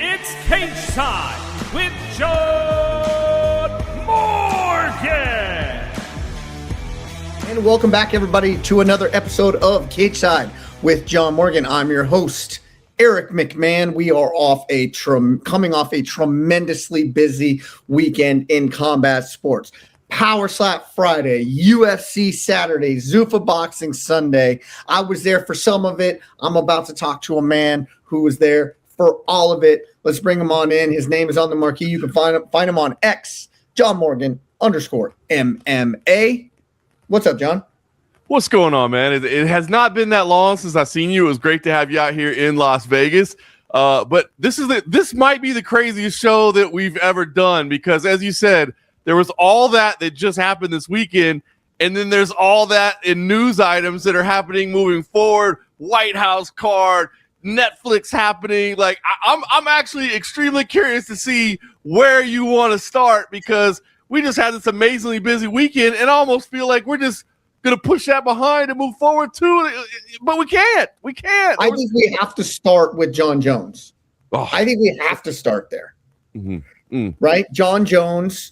It's Cageside with John Morgan. And welcome back, everybody, to another episode of Cageside with John Morgan. I'm your host, Eric McMahon. We are coming off a tremendously busy weekend in combat sports. Power Slap Friday, UFC Saturday, Zuffa Boxing Sunday. I was there for some of it. I'm about to talk to a man who was there for all of it. Let's bring him on in. His name is on the marquee. You can find him on X, John Morgan _MMA. What's up, John? What's going on, man? It has not been that long since I've seen you. It was great to have you out here in Las Vegas. But this might be the craziest show that we've ever done because, as you said, there was all that just happened this weekend, and then there's all that in news items that are happening moving forward. White House card, Netflix happening. Like I'm actually extremely curious to see where you want to start because we just had this amazingly busy weekend and I almost feel like we're just going to push that behind and move forward too. But we can't. I think we have to start with Jon Jones. Oh. I think we have to start there. Mm-hmm. Right? Jon Jones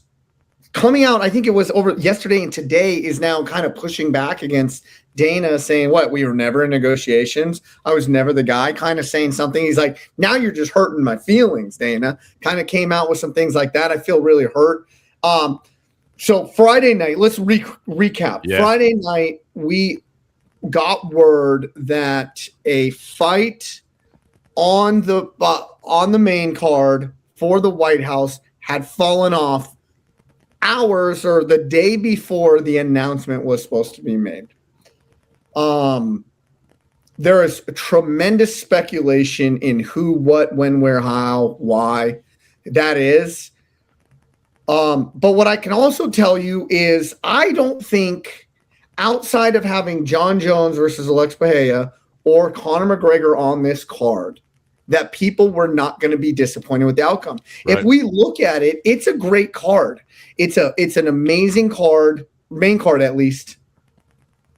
coming out, I think it was over yesterday and today, is now kind of pushing back against Dana, saying, we were never in negotiations. I was never the guy, kind of saying something. He's like, now you're just hurting my feelings, Dana. Kind of came out with some things like that. I feel really hurt. So Friday night, let's recap. Yeah. Friday night, we got word that a fight on the main card for the White House had fallen off hours or the day before the announcement was supposed to be made. There is a tremendous speculation in who, what, when, where, how, why that is. But what I can also tell you is I don't think outside of having Jon Jones versus Alex Pereira or Conor McGregor on this card that people were not going to be disappointed with the outcome. Right. If we look at it, it's a great card. It's an amazing card, main card at least,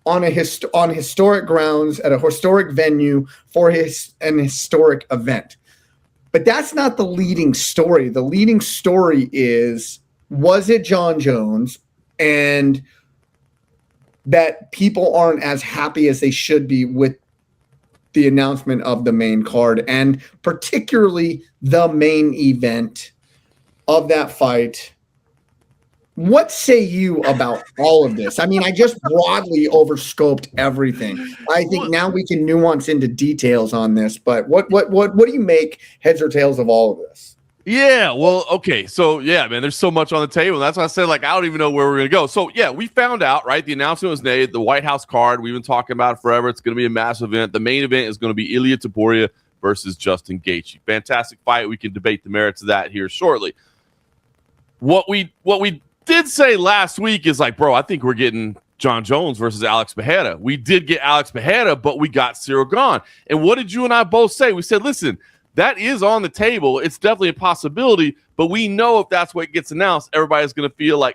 on historic grounds at a historic venue for an historic event. But that's not the leading story. The leading story is, was it Jon Jones? And that people aren't as happy as they should be with the announcement of the main card, and particularly the main event of that fight. What say you about all of this? I mean, I just broadly overscoped everything. I think now we can nuance into details on this, but what do you make, heads or tails, of all of this? Yeah, well, okay. So, yeah, man, there's so much on the table. That's why I said, I don't even know where we're going to go. So, yeah, we found out, right? The announcement was made, the White House card. We've been talking about it forever. It's going to be a massive event. The main event is going to be Ilia Topuria versus Justin Gaethje. Fantastic fight. We can debate the merits of that here shortly. What we did say last week is bro, I think we're getting Jon Jones versus Alex Pereira. We did get Alex Pereira, but we got Ciryl Gane. And what did you and I both say? We said, listen, that is on the table. It's definitely a possibility, but we know if that's what gets announced, everybody's going to feel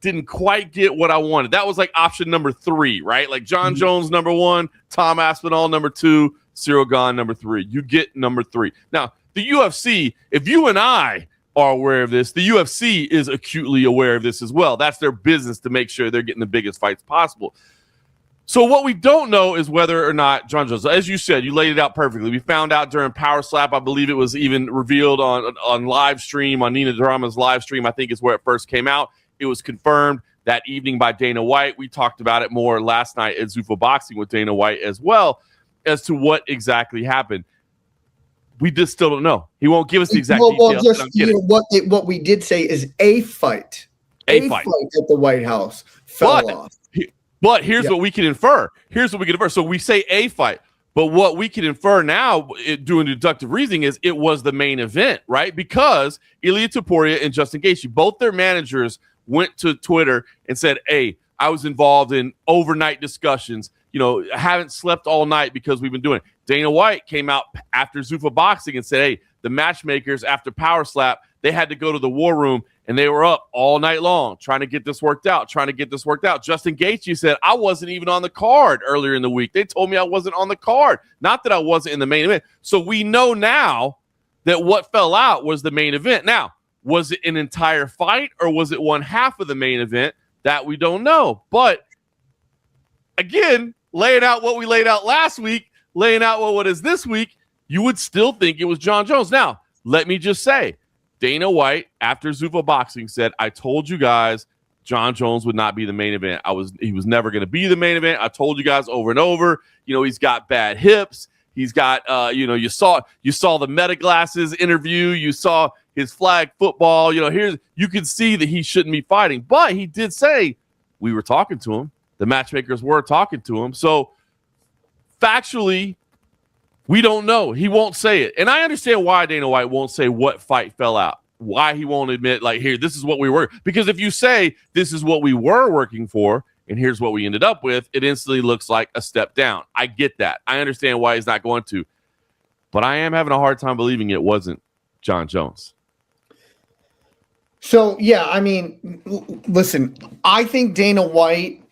didn't quite get what I wanted. That was option number 3, right? Jon Jones number 1, Tom Aspinall number 2, Ciryl Gane number 3. You get number 3. Now, the UFC, if you and I are aware of this, the UFC is acutely aware of this as well. That's their business, to make sure they're getting the biggest fights possible. So what we don't know is whether or not Jon Jones, as you said, you laid it out perfectly. We found out during Power Slap. I believe it was even revealed on live stream, on Nina Drama's live stream. I think is where it first came out. It was confirmed that evening by Dana White. We talked about it more last night at Zuffa Boxing with Dana White as well, as to what exactly happened. We just still don't know. He won't give us the exact details. What we did say is a fight at the White House fell off. But here's what we can infer. So we say a fight, but what we can infer now, doing deductive reasoning, is it was the main event, right? Because Ilia Topuria and Justin Gaethje, both their managers went to Twitter and said, hey, I was involved in overnight discussions. I haven't slept all night because we've been doing it. Dana White came out after Zuffa Boxing and said, hey, the matchmakers after Power Slap, they had to go to the war room and they were up all night long trying to get this worked out. Justin Gaethje said, I wasn't even on the card earlier in the week. They told me I wasn't on the card. Not that I wasn't in the main event. So we know now that what fell out was the main event. Now, was it an entire fight or was it one half of the main event? That we don't know. But again, laying out what we laid out last week, laying out what is this week, you would still think it was Jon Jones. Now, let me just say, Dana White, after Zuffa Boxing, said, I told you guys Jon Jones would not be the main event. He was never going to be the main event. I told you guys over and over, he's got bad hips. He's got, you saw the Meta Glasses interview. You saw his flag football. You could see that he shouldn't be fighting. But he did say we were talking to him. The matchmakers were talking to him. So factually, we don't know. He won't say it. And I understand why Dana White won't say what fight fell out. Why he won't admit, here, this is what we were. Because if you say this is what we were working for, and here's what we ended up with, it instantly looks like a step down. I get that. I understand why he's not going to. But I am having a hard time believing it wasn't Jon Jones. So, yeah, listen, I think Dana White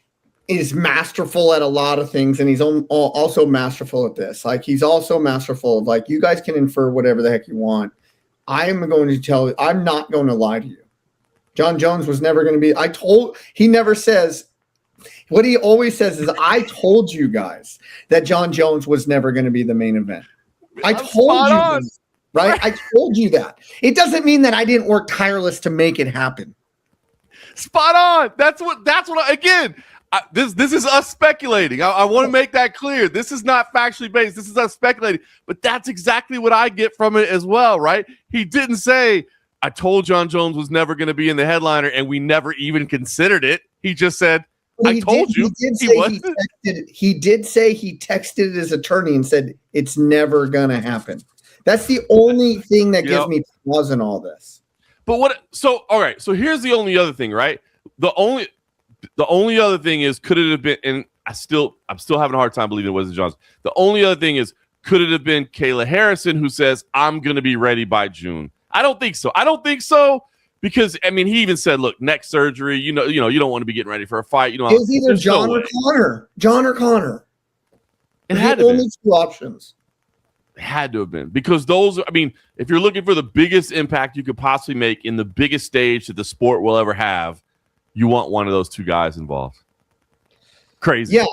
is masterful at a lot of things, and he's also masterful at this. He's also masterful of, you guys can infer whatever the heck you want. I am going to tell you, I'm not going to lie to you. Jon Jones was never going to be, he never says, what he always says is, I told you guys that Jon Jones was never going to be the main event. I told you this, right? I told you that. It doesn't mean that I didn't work tireless to make it happen. Spot on. That's what again, this is us speculating. I want to make that clear. This is not factually based. This is us speculating. But that's exactly what I get from it as well, right? He didn't say, I told Jon Jones was never going to be in the headliner, and we never even considered it. He just said, I told you. He did say he texted his attorney and said, it's never going to happen. That's the only thing that gives me pause in all this. But all right. So here's the only other thing, right? The only other thing is, could it have been, and I'm still having a hard time believing it wasn't Johnson. The only other thing is, could it have been Kayla Harrison who says, I'm going to be ready by June? I don't think so. Because, he even said, look, neck surgery, you don't want to be getting ready for a fight. It was either John or Connor. It had to only two options. It had to have been. Because those, if you're looking for the biggest impact you could possibly make in the biggest stage that the sport will ever have, you want one of those two guys involved. Crazy. Yeah,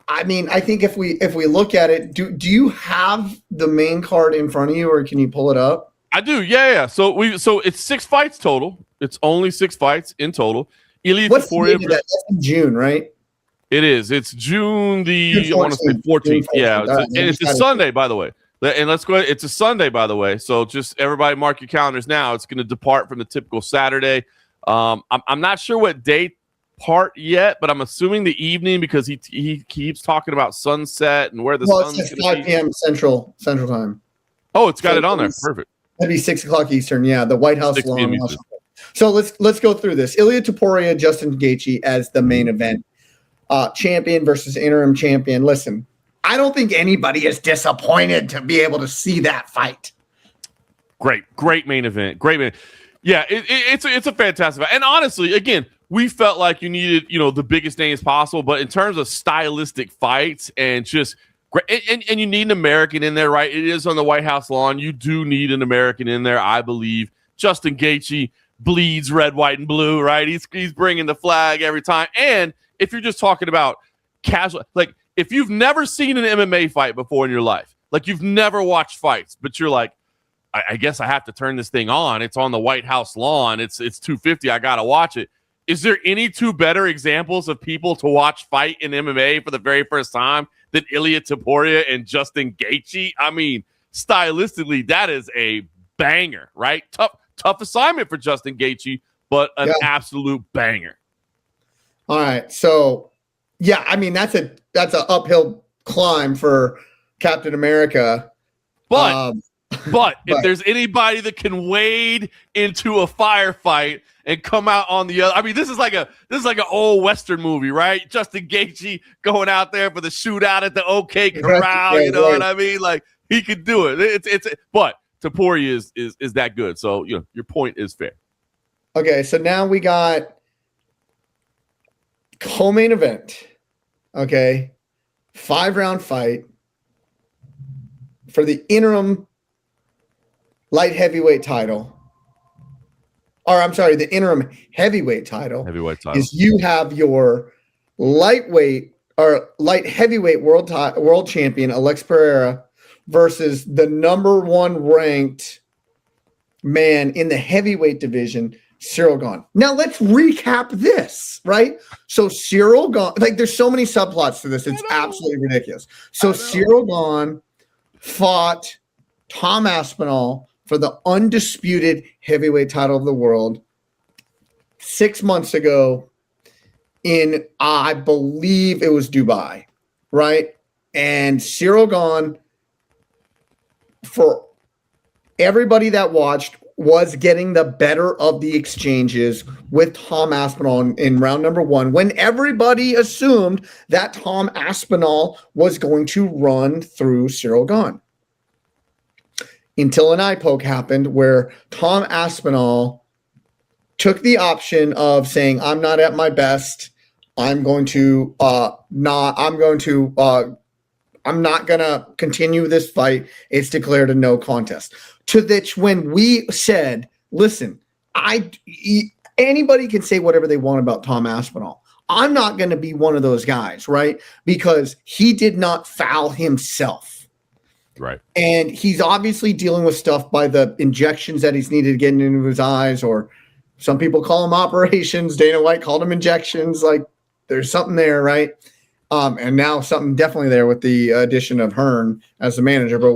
I think if we look at it, do you have the main card in front of you, or can you pull it up? I do, yeah. So it's 6 fights total. It's only 6 fights in total. Ilia Topuria. That's in June, right? It is. It's June I want to say 14th. Yeah, and it's a Sunday, by the way. And let's go. It's a Sunday, by the way. So just everybody mark your calendars now. It's going to depart from the typical Saturday. I'm not sure what date part yet, but I'm assuming the evening, because he keeps talking about sunset and where the sun's it's 5 p.m. Central Time. Oh, it's got it on there. Perfect. That'd be 6 o'clock Eastern. Yeah, the White House long. So let's go through this. Ilia Topuria, Justin Gaethje as the main event, champion versus interim champion. Listen, I don't think anybody is disappointed to be able to see that fight. Great main event. Yeah, it's a fantastic fight. And honestly, again, we felt like you needed the biggest names possible, but in terms of stylistic fights and just. And you need an American in there, right? It is on the White House lawn. You do need an American in there, I believe. Justin Gaethje bleeds red, white, and blue, right? He's bringing the flag every time. And if you're just talking about casual, if you've never seen an MMA fight before in your life, you've never watched fights, but you're like, I guess I have to turn this thing on. It's on the White House lawn. It's 250. I got to watch it. Is there any two better examples of people to watch fight in MMA for the very first time than Ilia Topuria and Justin Gaethje? Stylistically, that is a banger, right? Tough assignment for Justin Gaethje, but an absolute banger. All right, so that's an uphill climb for Captain America, but if there's anybody that can wade into a firefight and come out on the other, this is like an old Western movie, right? Justin Gaethje going out there for the shootout at the OK Corral, what I mean? He could do it. But Topuria is that good. So your point is fair. Okay, so now we got co-main event. Okay, 5-round fight. for the interim light heavyweight title, or I'm sorry, the interim heavyweight title, is you have your lightweight or light heavyweight world champion Alex Pereira versus the number 1 ranked man in the heavyweight division, Ciryl Gane. Now let's recap this, right? So Ciryl Gane, like there's so many subplots to this, it's absolutely ridiculous. So Ciryl Gane fought Tom Aspinall for the undisputed heavyweight title of the world 6 months ago in, I believe it was Dubai, right? And Ciryl Gane, for everybody that watched, was getting the better of the exchanges with Tom Aspinall in round number 1, when everybody assumed that Tom Aspinall was going to run through Ciryl Gane. Until an eye poke happened where Tom Aspinall took the option of saying, I'm not at my best. I'm not going to continue this fight. It's declared a no contest. To which, when we said, listen, anybody can say whatever they want about Tom Aspinall. I'm not going to be one of those guys, right? Because he did not foul himself. Right. And he's obviously dealing with stuff by the injections that he's needed to get into his eyes, or some people call them operations. Dana White called them injections. Like, there's something there, right? And now something definitely there with the addition of Hearn as the manager. But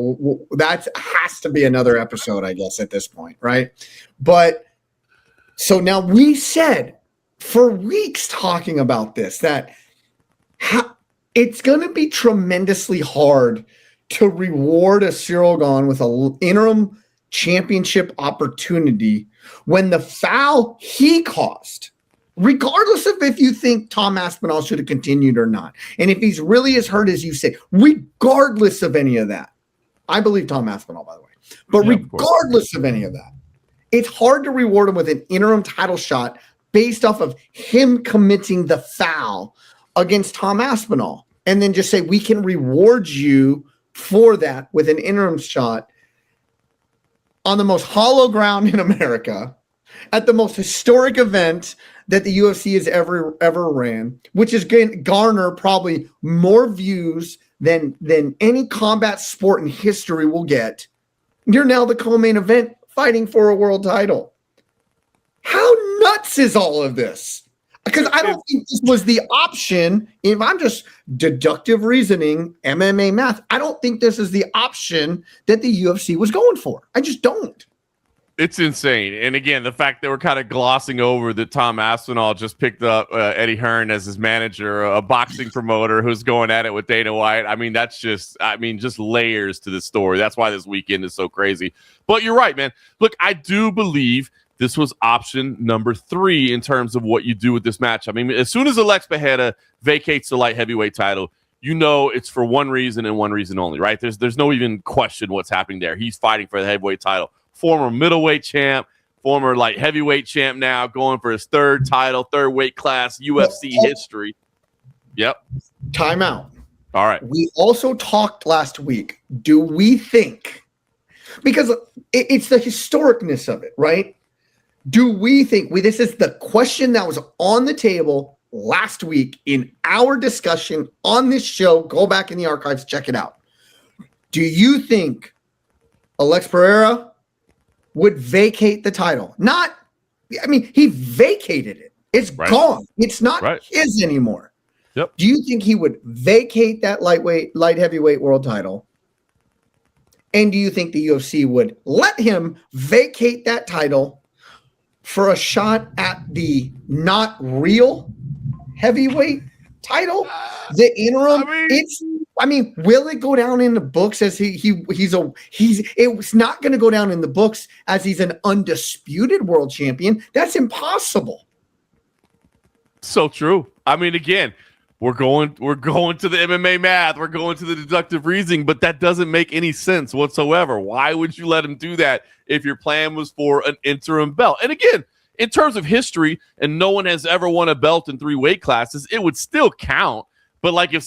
that has to be another episode, I guess, at this point, right? But so now we said for weeks talking about this, that it's going to be tremendously hard to reward a Ciryl Gane with an interim championship opportunity when the foul he caused, regardless of if you think Tom Aspinall should have continued or not, and if he's really as hurt as you say, regardless of any of that, I believe Tom Aspinall, by the way, but regardless of any of that, it's hard to reward him with an interim title shot based off of him committing the foul against Tom Aspinall, and then just say, we can reward you for that with an interim shot on the most hollow ground in America at the most historic event that the UFC has ever ran, which is going to garner probably more views than any combat sport in history will get. You're now the co-main event fighting for a world title. How nuts is all of this? Because I don't think this was the option. If I'm just deductive reasoning, MMA math, I don't think this is the option that the UFC was going for. I just don't. It's insane. And again, the fact that we're kind of glossing over that Tom Aspinall just picked up Eddie Hearn as his manager, a boxing promoter who's going at it with Dana White. I mean, that's just layers to the story. That's why this weekend is so crazy. But you're right, man. Look, I do believe this was option number 3 in terms of what you do with this match. I mean, as soon as Alex Pereira vacates the light heavyweight title, you know it's for one reason and one reason only, right? There's no even question what's happening there. He's fighting for the heavyweight title. Former middleweight champ, former light heavyweight champ now, going for his 3rd title, 3rd weight class, UFC history. Yep. Timeout. All right. We also talked last week. Do we think, because it's the historicness of it, right? Do we think this is the question that was on the table last week in our discussion on this show? Go back in the archives, check it out. Do you think Alex Pereira would vacate the title? He vacated it. It's gone. It's not his anymore. Yep. Do you think he would vacate that light heavyweight world title? And do you think the UFC would let him vacate that title for a shot at the not real heavyweight title? The interim, will it go down in the books as it's not going to go down in the books as he's an undisputed world champion. That's impossible. So true. I mean, again, we're going to the MMA math. We're going to the deductive reasoning, but that doesn't make any sense whatsoever. Why would you let him do that if your plan was for an interim belt? And again, in terms of history, and no one has ever won a belt in 3 weight classes, it would still count. But like if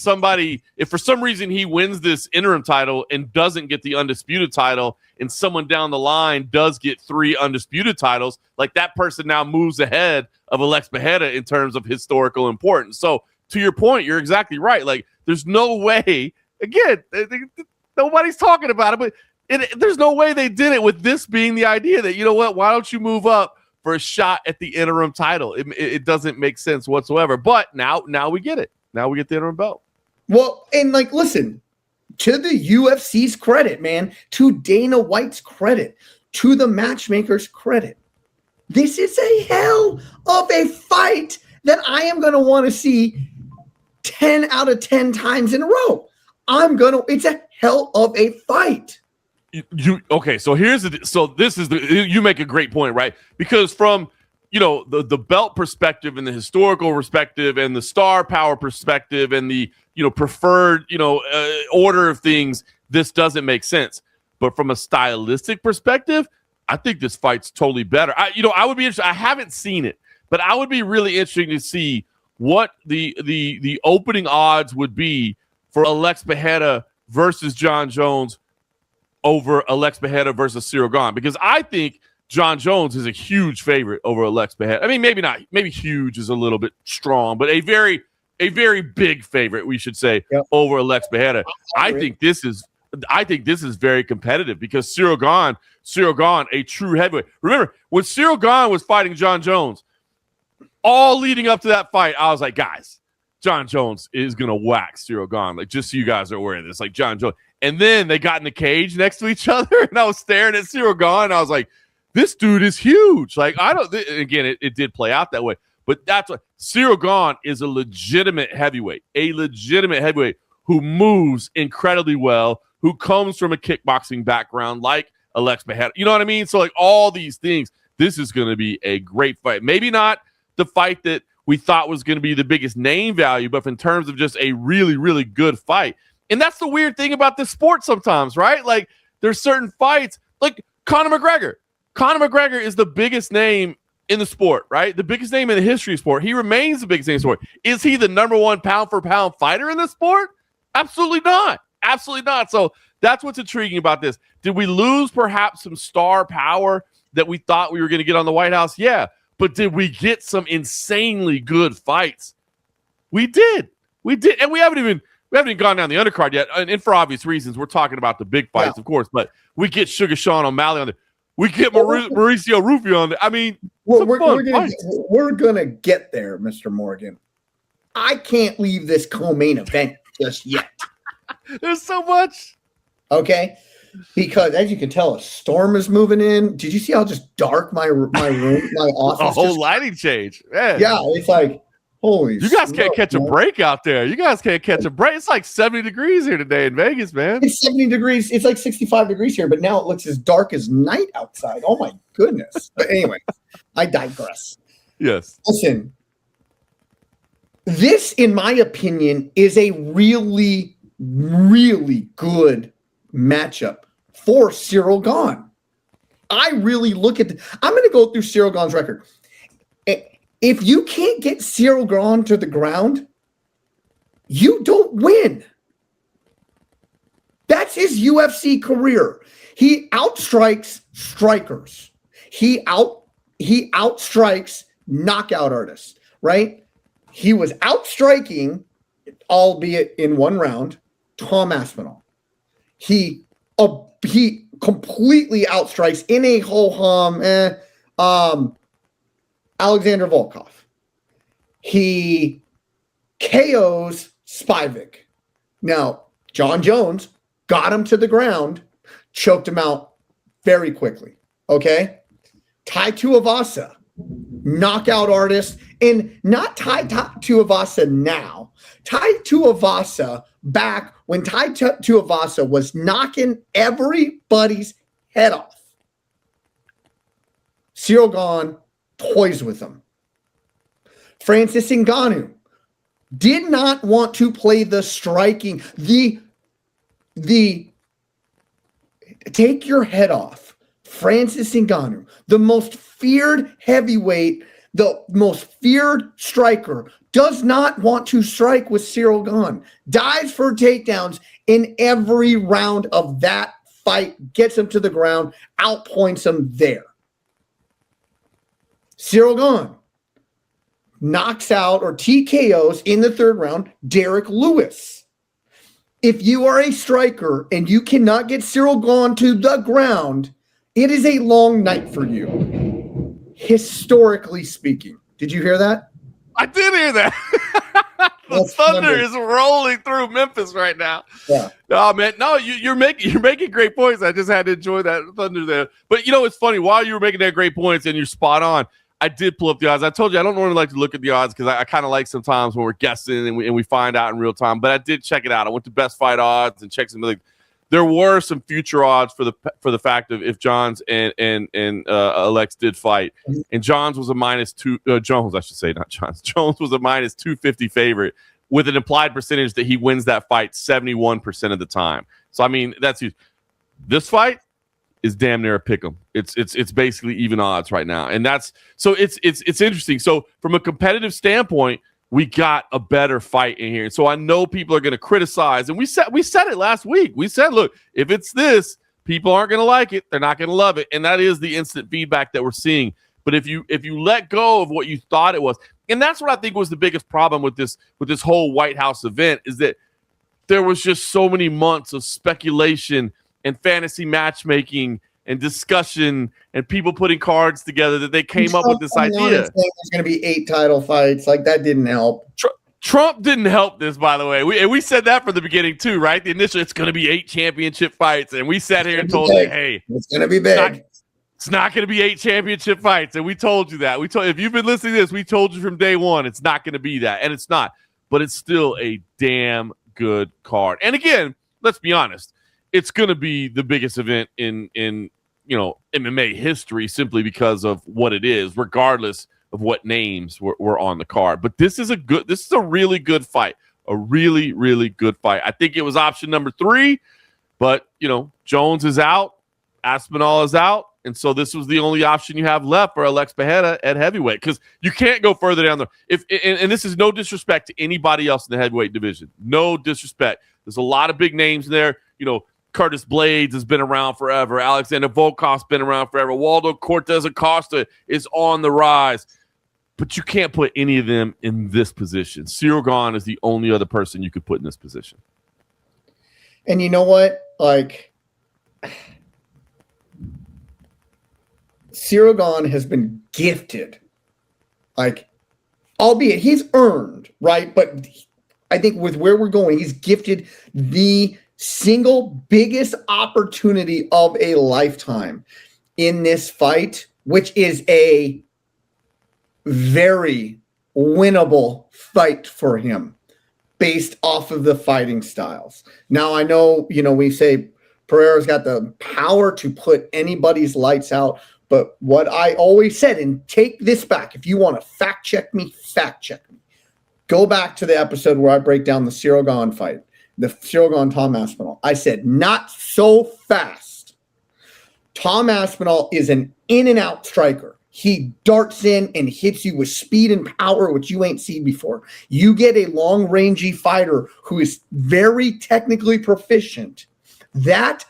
for some reason he wins this interim title and doesn't get the undisputed title, and someone down the line does get 3 undisputed titles, like that person now moves ahead of Alex Pereira in terms of historical importance. So to your point, you're exactly right. Like there's no way, again, nobody's talking about it, but there's no way they did it with this being the idea that, you know what, why don't you move up for a shot at the interim title? It doesn't make sense whatsoever. But now we get it. Now we get the interim belt. Well, and like, listen, to the UFC's credit, man, to Dana White's credit, to the matchmaker's credit, this is a hell of a fight that I am going to want to see 10 out of 10 times in a row. It's a hell of a fight. Okay, so you make a great point, right? Because from the belt perspective and the historical perspective and the star power perspective and the preferred order of things, this doesn't make sense. But from a stylistic perspective, I think this fight's totally better. I would be interested. I haven't seen it, but I would be really interested to see what the opening odds would be for Alex Pereira versus Jon Jones over Alex Pereira versus Ciryl Gane, because I think Jon Jones is a huge favorite over Alex Pereira. I mean, maybe huge is a little bit strong, but a very big favorite, we should say, over Alex Pereira. I think this is very competitive because Ciryl Gane, a true heavyweight. Remember, when Ciryl Gane was fighting Jon Jones, all leading up to that fight, I was like, guys, Jon Jones is going to whack Ciryl Gane. Like, just so you guys are aware of this. Like, Jon Jones. And then they got in the cage next to each other, and I was staring at Ciryl Gane, and I was like, this dude is huge. Like, again, it did play out that way. But that's what Ciryl Gane is, a legitimate heavyweight who moves incredibly well, who comes from a kickboxing background like Alex Pereira. You know what I mean? So, like, all these things, this is going to be a great fight. Maybe not the fight that we thought was going to be the biggest name value, but in terms of just a really, really good fight. And that's the weird thing about this sport sometimes, right? Like, there's certain fights, like Conor McGregor. Conor McGregor is the biggest name in the sport, right? The biggest name in the history of sport. He remains the biggest name in the sport. Is he the number one pound-for-pound fighter in the sport? Absolutely not. Absolutely not. So that's what's intriguing about this. Did we lose perhaps some star power that we thought we were going to get on the White House? Yeah. But did we get some insanely good fights? We did. And we haven't even gone down the undercard yet. And for obvious reasons, we're talking about the big fights, of course. But we get Sugar Sean O'Malley on there. We get Mauricio Rufio on there. I mean, we're gonna get there, Mr. Morgan. I can't leave this co-main event just yet. There's so much. Okay. Because as you can tell, a storm is moving in. Did you see how just dark my room, my office? A whole lighting change. Man. Yeah, it's like, holy. You guys can't catch a break out there. You guys can't catch a break. It's like 70 degrees here today in Vegas, man. It's 70 degrees. It's like 65 degrees here, but now it looks as dark as night outside. Oh my goodness. But anyway, I digress. Yes. Listen, this, in my opinion, is a really, really good matchup for Ciryl Gane. I really look at I'm going to go through Ciryl Gane's record. If you can't get Ciryl Gane to the ground, you don't win. That's his UFC career. He outstrikes strikers. He outstrikes knockout artists, right? He was outstriking, albeit in one round, Tom Aspinall. He completely outstrikes in a ho-hum Alexander Volkov. He KOs Spivak. Now, Jon Jones got him to the ground, choked him out very quickly. Okay? Tai Tuivasa, knockout artist, and not Tai Tuivasa now. Tai Tuivasa back when Tai Tuivasa was knocking everybody's head off. Ciryl Gane toys with him. Francis Ngannou did not want to play the striking, the take your head off. Francis Ngannou, the most feared heavyweight the most feared striker, does not want to strike with Ciryl Gane. Dives for takedowns in every round of that fight, gets him to the ground, outpoints him there. Ciryl Gane knocks out or TKOs in the third round Derek Lewis. If you are a striker and you cannot get Ciryl Gane to the ground, it is a long night for you, historically speaking. Did you hear that? I did hear that. The thunder is rolling through Memphis right now. Yeah. Oh man, no, you're making great points. I just had to enjoy that thunder there. But you know, it's funny. While you were making that great points and you're spot on, I did pull up the odds. I told you I don't normally like to look at the odds because I kind of like sometimes when we're guessing and we find out in real time. But I did check it out. I went to Best Fight Odds and checked some. Like, there were some future odds for the fact of if Johns and Alex did fight, and Johns was a -2. Jones, I should say, not Johns. Jones was a -250 favorite with an implied percentage that he wins that fight 71% of the time. So I mean, that's huge. This fight is damn near a pick'em. It's basically even odds right now, and that's so it's interesting. So from a competitive standpoint, we got a better fight in here. So I know people are going to criticize, and we said it last week. We said, look, if it's this, people aren't going to like it. They're not going to love it, and that is the instant feedback that we're seeing. But if you let go of what you thought it was, and that's what I think was the biggest problem with this whole White House event, is that there was just so many months of speculation and fantasy matchmaking and discussion and people putting cards together that they came up with this idea. There's going to be 8 title fights. Like, that didn't help. Trump didn't help this, by the way. We said that from the beginning too, right? The initial, it's going to be 8 championship fights, and we sat here and told you, hey, it's going to be big. It's not going to be 8 championship fights, and we told you that. If you've been listening to this, we told you from day one it's not going to be that, and it's not. But it's still a damn good card. And again, let's be honest, it's going to be the biggest event in MMA history simply because of what it is, regardless of what names were on the card. But this is a really good fight, a really, really good fight. I think it was option number 3, but Jones is out, Aspinall is out, and so this was the only option you have left for Alex Pereira at heavyweight, because you can't go further down the and this is no disrespect to anybody else in the heavyweight division. No disrespect. There's a lot of big names there. Curtis Blades has been around forever. Alexander Volkov's been around forever. Waldo Cortez Acosta is on the rise. But you can't put any of them in this position. Ciryl Gane is the only other person you could put in this position. And you know what? Like, Ciryl Gane has been gifted. Like, albeit he's earned, right? But I think with where we're going, he's gifted the single biggest opportunity of a lifetime in this fight, which is a very winnable fight for him based off of the fighting styles. Now, I know, we say Pereira's got the power to put anybody's lights out, but what I always said, and take this back, if you want to fact check me, go back to the episode where I break down the Ciryl Gane fight. The Ciryl Gane Tom Aspinall. I said, not so fast. Tom Aspinall is an in and out striker. He darts in and hits you with speed and power, which you ain't seen before. You get a long rangey fighter who is very technically proficient. That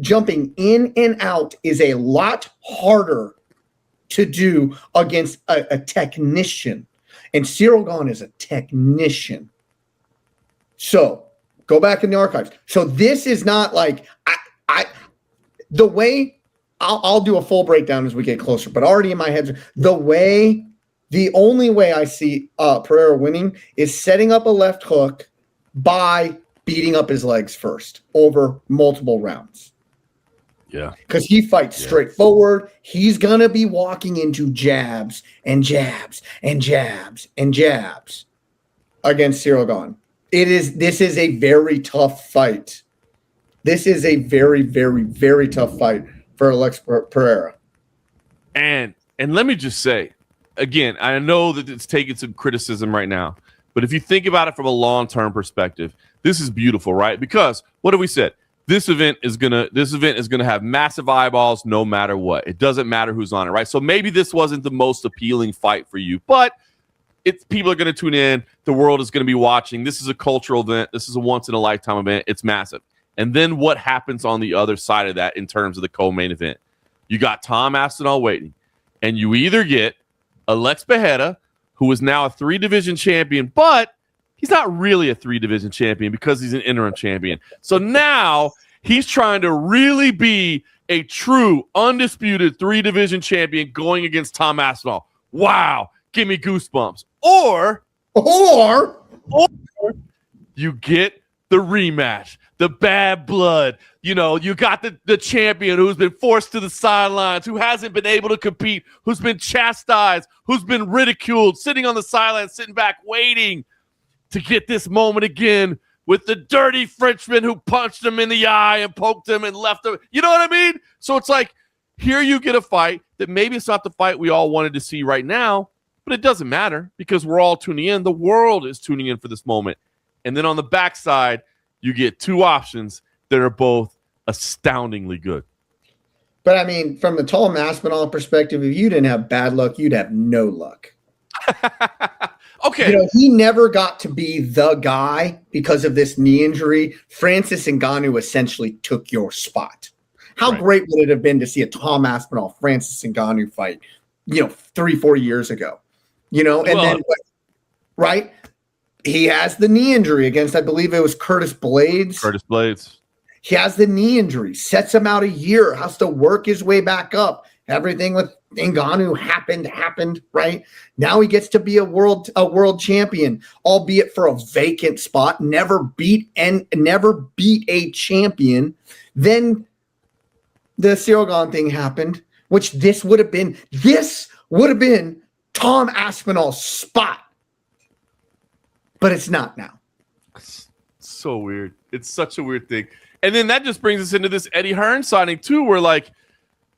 jumping in and out is a lot harder to do against a technician. And Ciryl Gane is a technician. So go back in the archives. So this is not like the way I'll do a full breakdown as we get closer, but already in my head, the only way I see Pereira winning is setting up a left hook by beating up his legs first over multiple rounds. Yeah. Because he fights straightforward. He's going to be walking into jabs and jabs and jabs and jabs against Ciryl Gane. This is a very tough fight. This is a very, very, very tough fight for Alex Pereira. And let me just say, again, I know that it's taking some criticism right now, but if you think about it from a long-term perspective, this is beautiful, right? Because what have we said? this event is gonna have massive eyeballs no matter what. It doesn't matter who's on it, right? So maybe this wasn't the most appealing fight for you, but people are going to tune in. The world is going to be watching. This is a cultural event. This is a once in a lifetime event. It's massive. And then what happens on the other side of that in terms of the co-main event? You got Tom Aspinall waiting, and you either get Alex Pereira, who is now a 3-division champion, but he's not really a 3-division champion because he's an interim champion. So now he's trying to really be a true, undisputed 3-division champion going against Tom Aspinall. Wow. Give me goosebumps. Or you get the rematch, the bad blood. You know, you got the champion who's been forced to the sidelines, who hasn't been able to compete, who's been chastised, who's been ridiculed, sitting on the sidelines, sitting back, waiting to get this moment again with the dirty Frenchman who punched him in the eye and poked him and left him. You know what I mean? So it's like, here you get a fight that maybe it's not the fight we all wanted to see right now, but it doesn't matter because we're all tuning in. The world is tuning in for this moment. And then on the backside, you get 2 options that are both astoundingly good. But I mean, from the Tom Aspinall perspective, if you didn't have bad luck, you'd have no luck. Okay. You know, he never got to be the guy because of this knee injury. Francis Ngannou essentially took your spot. How great would it have been to see a Tom Aspinall, Francis Ngannou fight, 3-4 years ago? Then right? He has the knee injury against, I believe it was Curtis Blades. He has the knee injury, sets him out a year, has to work his way back up. Everything with Ngannou happened, right? Now he gets to be a world champion, albeit for a vacant spot, never beat a champion. Then the Ciryl Gane thing happened, which this would have been Tom Aspinall's spot. But it's not now. It's so weird. It's such a weird thing. And then that just brings us into this Eddie Hearn signing too, where like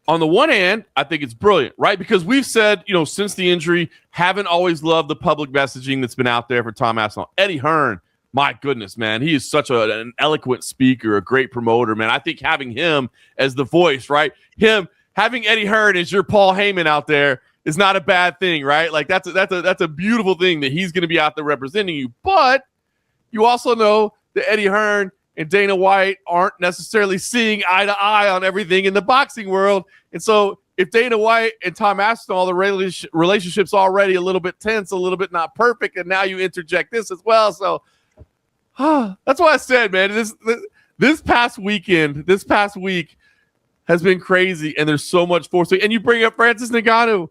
on the one hand, I think it's brilliant, right? Because we've said, since the injury, haven't always loved the public messaging that's been out there for Tom Aspinall. Eddie Hearn, my goodness, man, he is such an eloquent speaker, a great promoter, man. I think having him as the voice, right? Having Eddie Hearn as your Paul Heyman out there is not a bad thing, right? Like that's a beautiful thing that he's going to be out there representing you. But you also know that Eddie Hearn and Dana White aren't necessarily seeing eye to eye on everything in the boxing world. And so if Dana White and Tom Aspinall, the relationship's already a little bit tense, a little bit not perfect, and now you interject this as well. So that's why I said, man, this past week has been crazy, and there's so much force. And you bring up Francis Ngannou.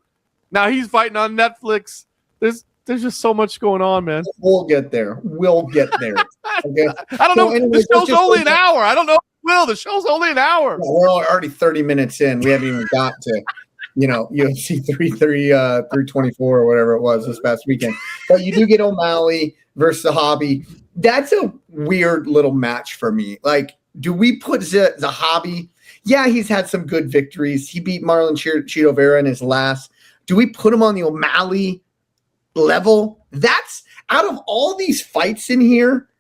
Now he's fighting on Netflix. There's just so much going on, man. We'll get there. Okay. I don't know. Anyways, the show's only an hour. I don't know. The show's only an hour. Yeah, we're already 30 minutes in. We haven't even got to, UFC 324 or whatever it was this past weekend. But you do get O'Malley versus Zahabi. That's a weird little match for me. Like, do we put Zahabi? Yeah, he's had some good victories. He beat Marlon Chito Vera in his last. Do we put him on the O'Malley level? That's out of all these fights in here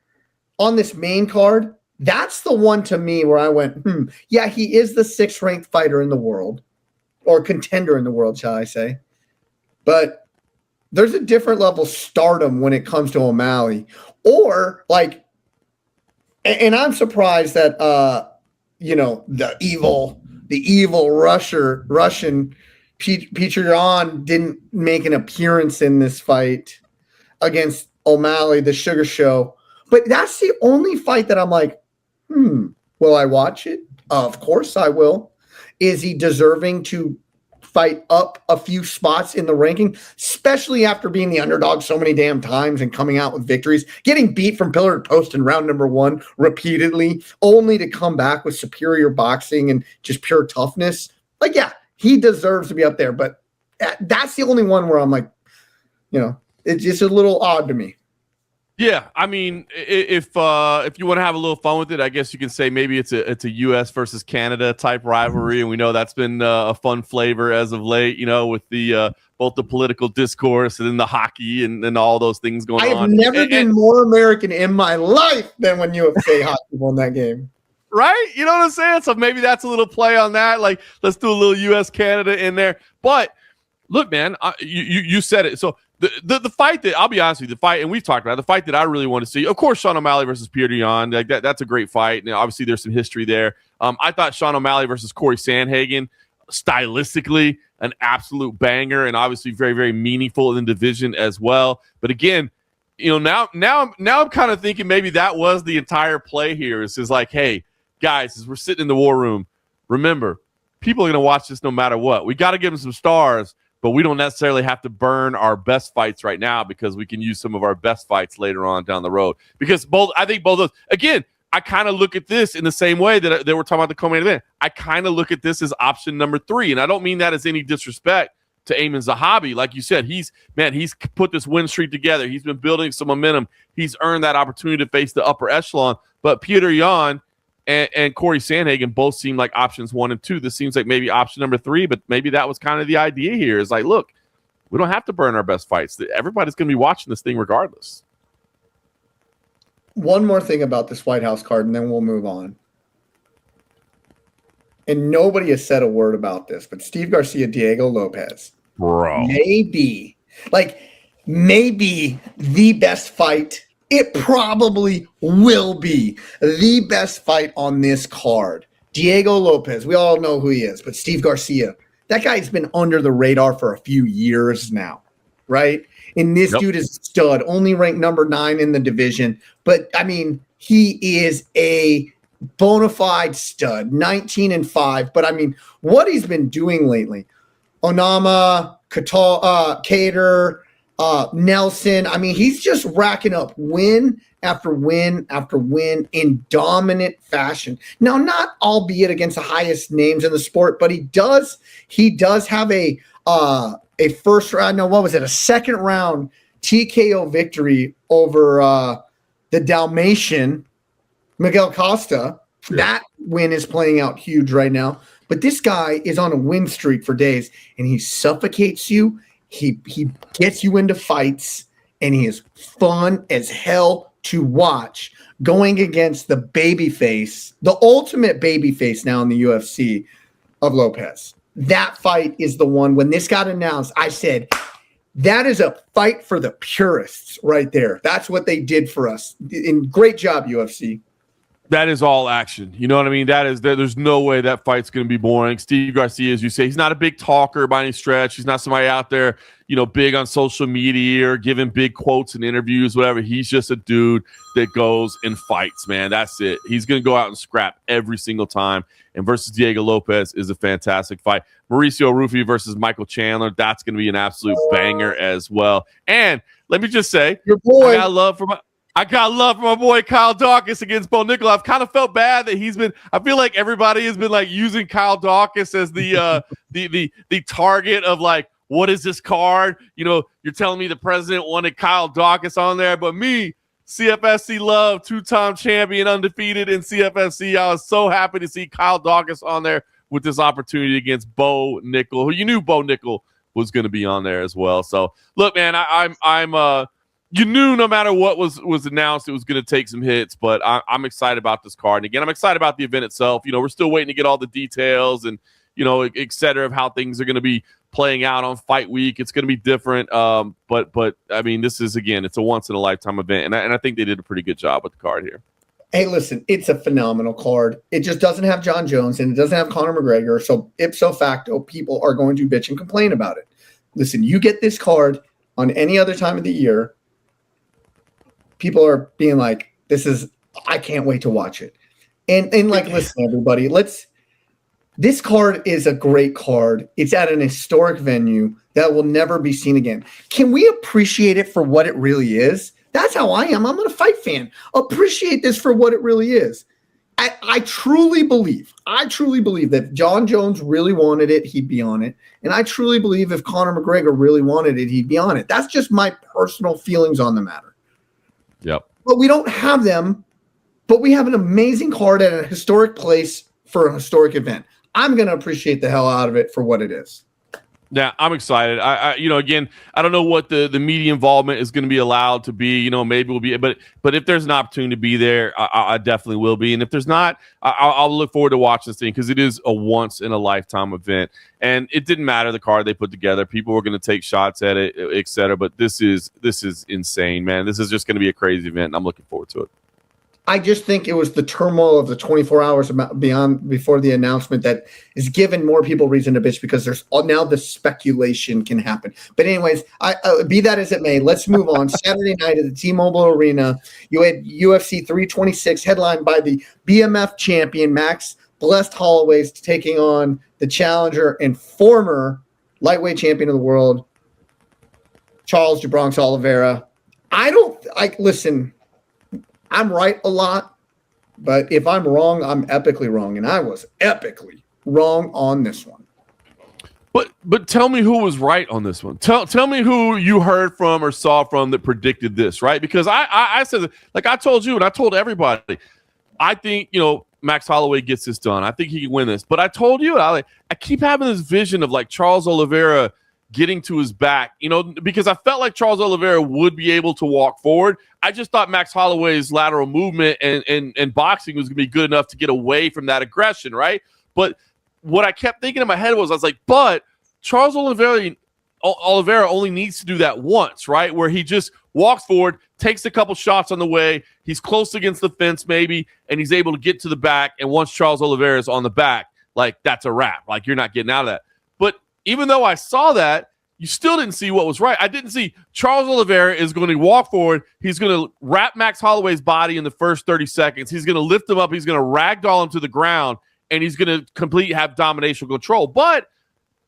on this main card, that's the one to me where I went, yeah, he is the 6th ranked fighter in the world, or contender in the world, shall I say. But there's a different level of stardom when it comes to O'Malley. Or like, and I'm surprised that the evil Russian Petr didn't make an appearance in this fight against O'Malley, the Sugar Show. But that's the only fight that I'm like, will I watch it? Of course I will. Is he deserving to fight up a few spots in the ranking, especially after being the underdog so many damn times and coming out with victories, getting beat from pillar to post in round number 1 repeatedly, only to come back with superior boxing and just pure toughness? Like, yeah, he deserves to be up there, but that's the only one where I'm like, it's just a little odd to me. Yeah, I mean, if you want to have a little fun with it, I guess you can say maybe it's a U.S. versus Canada type rivalry, and we know that's been a fun flavor as of late. With the both the political discourse and then the hockey and all those things going on. I have never been more American in my life than when UFC hockey won that game. right? You know what I'm saying? So maybe that's a little play on that. Like, let's do a little U.S. Canada in there. But look, man, you said it. So the fight that, I'll be honest with you, the fight, and we've talked about it, the fight that I really want to see, of course, Sean O'Malley versus Peter Yan. Like that's a great fight. And obviously there's some history there. I thought Sean O'Malley versus Corey Sandhagen, stylistically, an absolute banger, and obviously very, very meaningful in the division as well. But again, now I'm kind of thinking maybe that was the entire play here. It's just like, hey, guys, as we're sitting in the war room, remember, people are going to watch this no matter what. We got to give them some stars, but we don't necessarily have to burn our best fights right now because we can use some of our best fights later on down the road. Because I think both those, again, I kind of look at this in the same way that we're talking about the co-main event. I kind of look at this as option number 3, and I don't mean that as any disrespect to Amin Zahabi. Like you said, he's put this win streak together. He's been building some momentum. He's earned that opportunity to face the upper echelon. But Peter Yan and Corey Sandhagen both seem like options 1 and 2. This seems like maybe option number 3, but maybe that was kind of the idea here. Is like, look, we don't have to burn our best fights. Everybody's going to be watching this thing regardless. One more thing about this White House card, and then we'll move on. And nobody has said a word about this, but Steve Garcia, Diego Lopez. Bro. Maybe the best fight. It probably will be the best fight on this card. Diego Lopez, we all know who he is, but Steve Garcia, that guy's been under the radar for a few years now, right? And this dude is a stud, only ranked number 9 in the division. But, I mean, he is a bona fide stud, 19-5. But, I mean, what he's been doing lately, Onama, Cater, Nelson, I mean, he's just racking up win after win after win in dominant fashion. Now, not albeit against the highest names in the sport, but he does have a first round, no, what was it? A second round TKO victory over the Dalmatian, Miguel Costa. Yeah. That win is playing out huge right now. But this guy is on a win streak for days, and he suffocates you. He gets you into fights, and he is fun as hell to watch going against the babyface, the ultimate babyface now in the UFC of Lopez. That fight is the one. When this got announced, I said, that is a fight for the purists right there. That's what they did for us. And great job, UFC. That is all action. You know what I mean? There's no way that fight's going to be boring. Steve Garcia, as you say, he's not a big talker by any stretch. He's not somebody out there, big on social media or giving big quotes in interviews, whatever. He's just a dude that goes and fights, man. That's it. He's going to go out and scrap every single time. And versus Diego Lopez is a fantastic fight. Mauricio Rufy versus Michael Chandler, that's going to be an absolute banger as well. And let me just say, your boy, I got love for my boy Kyle Dawkins against Bo Nickel. I've kind of felt bad that I feel like everybody has been like using Kyle Dawkins as the target of like, what is this card? You're telling me the president wanted Kyle Dawkins on there, but me, CFFC love, 2-time champion, undefeated in CFFC. I was so happy to see Kyle Dawkins on there with this opportunity against Bo Nickel, who you knew Bo Nickel was going to be on there as well. So look, man, you knew no matter what was announced, it was going to take some hits, but I'm excited about this card. And again, I'm excited about the event itself. We're still waiting to get all the details and, et cetera, of how things are going to be playing out on fight week. It's going to be different. But I mean, this is, again, it's a once in a lifetime event. And I think they did a pretty good job with the card here. Hey, listen, it's a phenomenal card. It just doesn't have Jon Jones and it doesn't have Conor McGregor. So ipso facto, people are going to bitch and complain about it. Listen, you get this card on any other time of the year, people are being like, I can't wait to watch it. And like, listen, everybody, this card is a great card. It's at an historic venue that will never be seen again. Can we appreciate it for what it really is? That's how I am. I'm a fight fan. Appreciate this for what it really is. I truly believe that if Jon Jones really wanted it, he'd be on it. And I truly believe if Conor McGregor really wanted it, he'd be on it. That's just my personal feelings on the matter. Yep. But we don't have them, but we have an amazing card at a historic place for a historic event. I'm going to appreciate the hell out of it for what it is. Yeah, I'm excited. Again, I don't know what the media involvement is going to be allowed to be. Maybe we'll be, but if there's an opportunity to be there, I definitely will be. And if there's not, I'll look forward to watching this thing because it is a once in a lifetime event. And it didn't matter the card they put together; people were going to take shots at it, etc. But this is insane, man. This is just going to be a crazy event. And I'm looking forward to it. I just think it was the turmoil of the 24 hours before the announcement that is giving more people reason to bitch because there's now the speculation can happen. But anyways, be that as it may, let's move on. Saturday night at the T-Mobile Arena, you had UFC 326 headlined by the BMF champion Max Holloway taking on the challenger and former lightweight champion of the world, Charles DeBronx Oliveira. Listen, I'm right a lot, but if I'm wrong, I'm epically wrong, and I was epically wrong on this one. But tell me who was right on this one. Tell me who you heard from or saw from that predicted this, right? Because I said, like I told you and I told everybody, I think, Max Holloway gets this done. I think he can win this. But I told you, I keep having this vision of like Charles Oliveira getting to his back, because I felt like Charles Oliveira would be able to walk forward. I just thought Max Holloway's lateral movement and boxing was going to be good enough to get away from that aggression, right? But what I kept thinking in my head was, I was like, but Charles Oliveira only needs to do that once, right? Where he just walks forward, takes a couple shots on the way, he's close against the fence maybe, and he's able to get to the back. And once Charles Oliveira is on the back, like that's a wrap. Like you're not getting out of that. But even though I saw that, you still didn't see what was right. I didn't see Charles Oliveira is going to walk forward. He's going to wrap Max Holloway's body in the first 30 seconds. He's going to lift him up. He's going to ragdoll him to the ground, and he's going to have domination control. But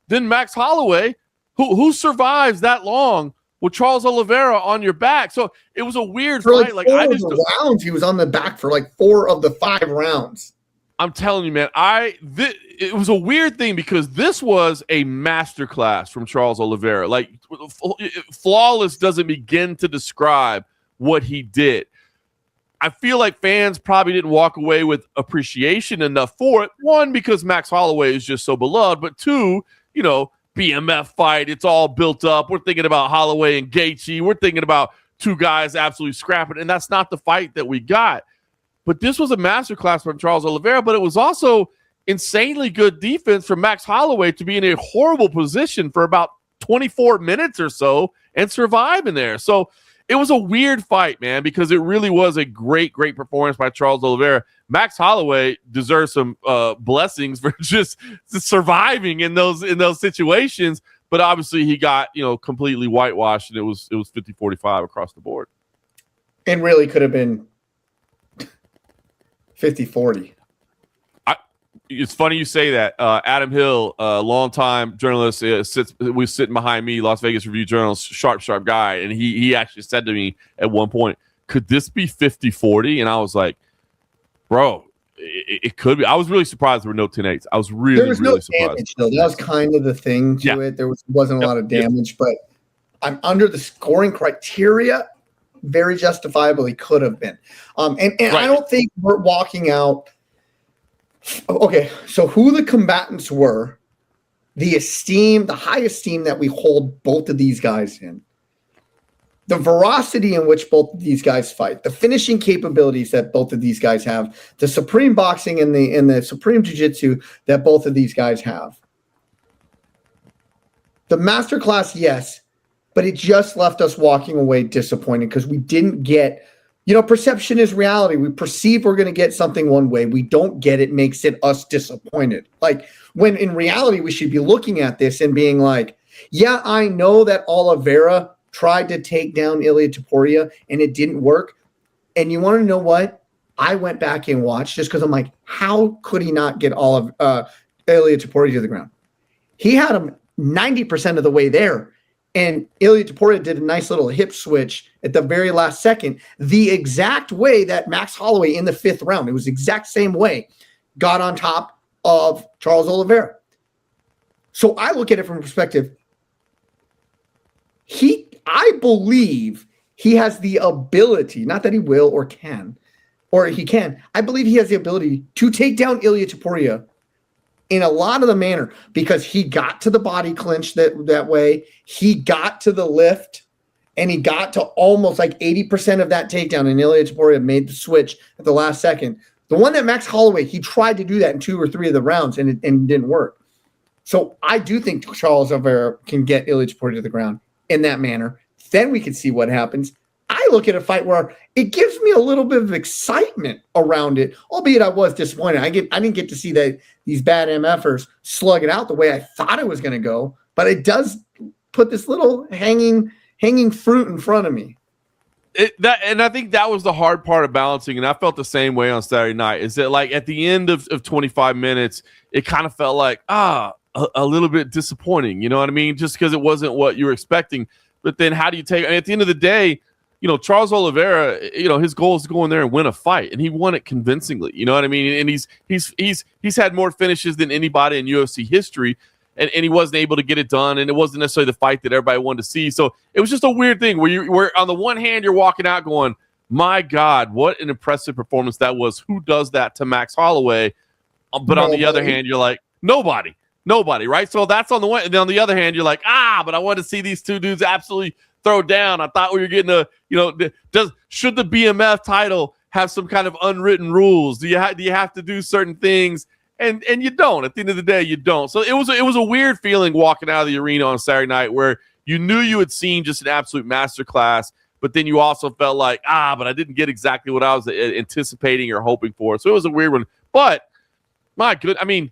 then Max Holloway, who survives that long with Charles Oliveira on your back? So it was a weird fight. Like 4 of the rounds, he was on the back for like 4 of the 5 rounds. I'm telling you, man, it was a weird thing because this was a masterclass from Charles Oliveira. Like, flawless doesn't begin to describe what he did. I feel like fans probably didn't walk away with appreciation enough for it. 1, because Max Holloway is just so beloved, but 2, BMF fight, it's all built up. We're thinking about Holloway and Gaethje. We're thinking about 2 guys absolutely scrapping, and that's not the fight that we got. But this was a masterclass from Charles Oliveira, but it was also insanely good defense from Max Holloway to be in a horrible position for about 24 minutes or so and survive in there. So it was a weird fight, man, because it really was a great, great performance by Charles Oliveira. Max Holloway deserves some blessings for just surviving in those situations, but obviously he got completely whitewashed, and it was 50-45 across the board. And really could have been 50-40. It's funny you say that. Adam Hill, a longtime journalist, was sitting behind me, Las Vegas Review-Journal, sharp guy, and he actually said to me at one point, could this be 50-40? And I was like, bro, it could be. I was really surprised there were no 10-8s. I was really, really surprised. There was no damage, though. That was kind of the thing to it. There wasn't a lot of damage, but I'm under the scoring criteria. Very justifiably could have been. And right. I don't think we're walking out. Okay, so who the combatants were, the high esteem that we hold both of these guys in, the veracity in which both of these guys fight, the finishing capabilities that both of these guys have, the supreme boxing and the supreme jiu-jitsu that both of these guys have. The masterclass, yes, but it just left us walking away disappointed because we didn't get, perception is reality. We perceive we're going to get something one way. We don't get it, makes it us disappointed. Like, when in reality, we should be looking at this and being like, yeah, I know that Oliveira tried to take down Ilia Topuria and it didn't work. And you want to know what? I went back and watched just because I'm like, how could he not get Ilia Topuria to the ground? He had him 90% of the way there. And Ilia Topuria did a nice little hip switch at the very last second, the exact way that Max Holloway in the 5th round, it was the exact same way, got on top of Charles Oliveira. So I look at it from a perspective, I believe he has the ability, not that he will or can, or he can, I believe he has the ability to take down Ilia Topuria in a lot of the manner because he got to the body clinch that way. He got to the lift and he got to almost like 80% of that takedown. And Ilia Topuria made the switch at the last second. The one that Max Holloway, he tried to do that in 2 or 3 of the rounds and it didn't work. So I do think Charles Oliveira can get Ilia Topuria to the ground in that manner. Then we can see what happens. I look at a fight where it gives me a little bit of excitement around it, albeit I was disappointed. I didn't get to see these bad MFers slug it out the way I thought it was going to go, but it does put this little hanging fruit in front of me. And I think that was the hard part of balancing, and I felt the same way on Saturday night, is that like at the end of 25 minutes, it kind of felt like, a little bit disappointing, you know what I mean? Just because it wasn't what you were expecting. But then how do you take, at the end of the day, Charles Oliveira, his goal is to go in there and win a fight, and he won it convincingly. You know what I mean? And he's had more finishes than anybody in UFC history, and he wasn't able to get it done, and it wasn't necessarily the fight that everybody wanted to see. So it was just a weird thing where on the one hand you're walking out going, my God, what an impressive performance that was. Who does that to Max Holloway? But on the other hand, you're like, nobody, right? So that's on the one. And then on the other hand, you're like, but I want to see these two dudes absolutely throw down. I thought we were getting should the BMF title have some kind of unwritten rules? Do you have to do certain things? And you don't. At the end of the day, you don't. So it was a weird feeling walking out of the arena on Saturday night where you knew you had seen just an absolute masterclass, but then you also felt like, but I didn't get exactly what I was anticipating or hoping for. So it was a weird one. But my good, I mean,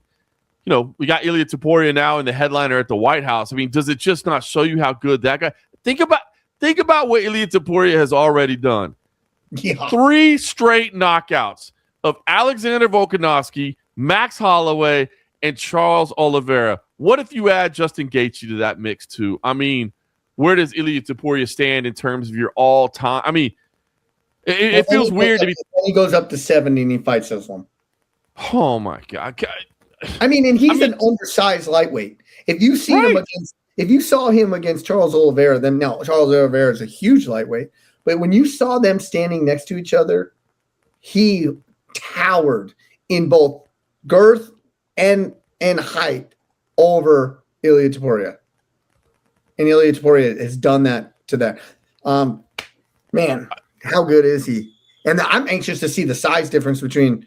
we got Ilia Topuria now in the headliner at the White House. I mean, does it just not show you how good that guy? Think about what Ilia Topuria has already done. Yeah. 3 straight knockouts of Alexander Volkanovski, Max Holloway, and Charles Oliveira. What if you add Justin Gaethje to that mix too? I mean, where does Ilia Topuria stand in terms of your all-time? I mean, it feels weird to be. He goes up to 70 and he fights Islam. Oh my God! I mean, and he's an undersized lightweight. If you see him if you saw him against Charles Oliveira, then now Charles Oliveira is a huge lightweight. But when you saw them standing next to each other, he towered in both girth and height over Ilia Topuria. And Ilia Topuria has done that to that. Man, how good is he? And I'm anxious to see the size difference between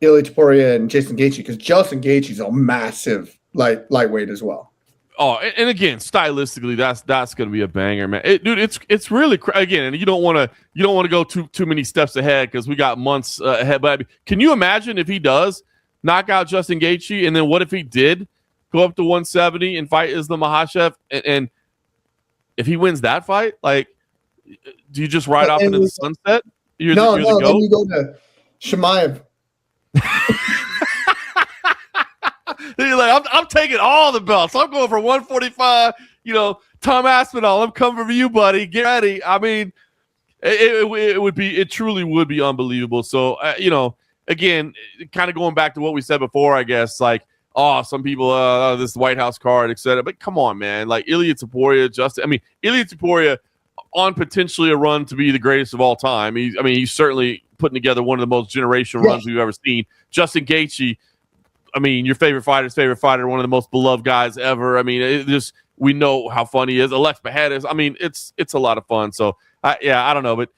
Ilia Topuria and Justin Gaethje, because Justin Gaethje is a massive lightweight as well. Oh, and again, stylistically, that's going to be a banger, man. Dude, it's really again, and you don't want to go too many steps ahead because we got months ahead. But can you imagine if he does knock out Justin Gaethje, and then what if he did go up to 170 and fight Islam Makhachev, and if he wins that fight, like, do you just ride off into the sunset? You're the GOAT? Then you go to Chimaev. You're like, I'm taking all the belts. I'm going for 145. Tom Aspinall, I'm coming for you, buddy. Get ready. I mean, it truly would be unbelievable. So, again, kind of going back to what we said before, I guess, like, some people, this White House card, etc. But come on, man. Like, Ilia Topuria, Ilia Topuria on potentially a run to be the greatest of all time. He's certainly putting together one of the most generational runs we've ever seen. Justin Gaethje, your favorite fighter's favorite fighter, one of the most beloved guys ever. We know how fun he is. Alex Pereira is. It's a lot of fun. So, I don't know. But,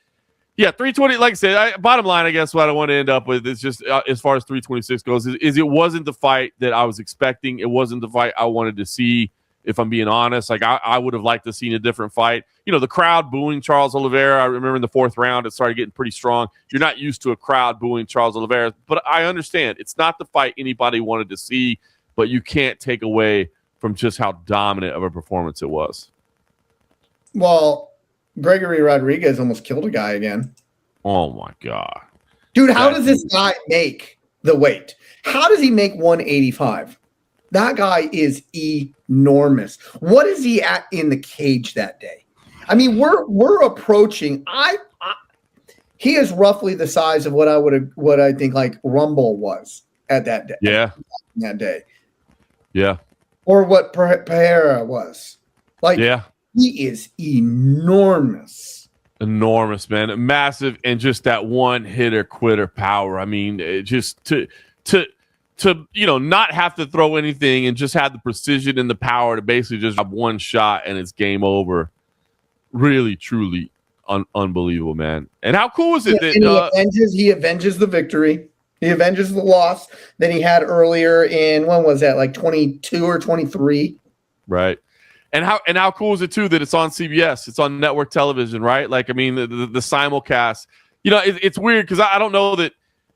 320, like I said, bottom line, I guess what I want to end up with is just as far as 326 goes, is it wasn't the fight that I was expecting. It wasn't the fight I wanted to see, if I'm being honest. Like, I would have liked to see a different fight. The crowd booing Charles Oliveira, I remember in the 4th round, it started getting pretty strong. You're not used to a crowd booing Charles Oliveira, but I understand. It's not the fight anybody wanted to see, but you can't take away from just how dominant of a performance it was. Well, Gregory Rodrigues almost killed a guy again. Oh, my God. Dude, how does this guy make the weight? How does he make 185? That guy is enormous. What is he at in the cage that day? We're approaching. He is roughly the size of what I think like Rumble was at that day. Yeah. That day. Yeah. Or what Pereira was. Like, yeah. He is enormous. Enormous, man. Massive, and just that one hitter quitter power. Just to to not have to throw anything and just have the precision and the power to basically just have one shot and it's game over. Really, truly unbelievable, man. And how cool is it that he avenges the victory. He avenges the loss that he had earlier in, when was that, like 22 or 23? Right. And how cool is it too that it's on CBS, it's on network television, right? Like, I mean, the simulcast, it's weird because I don't know that,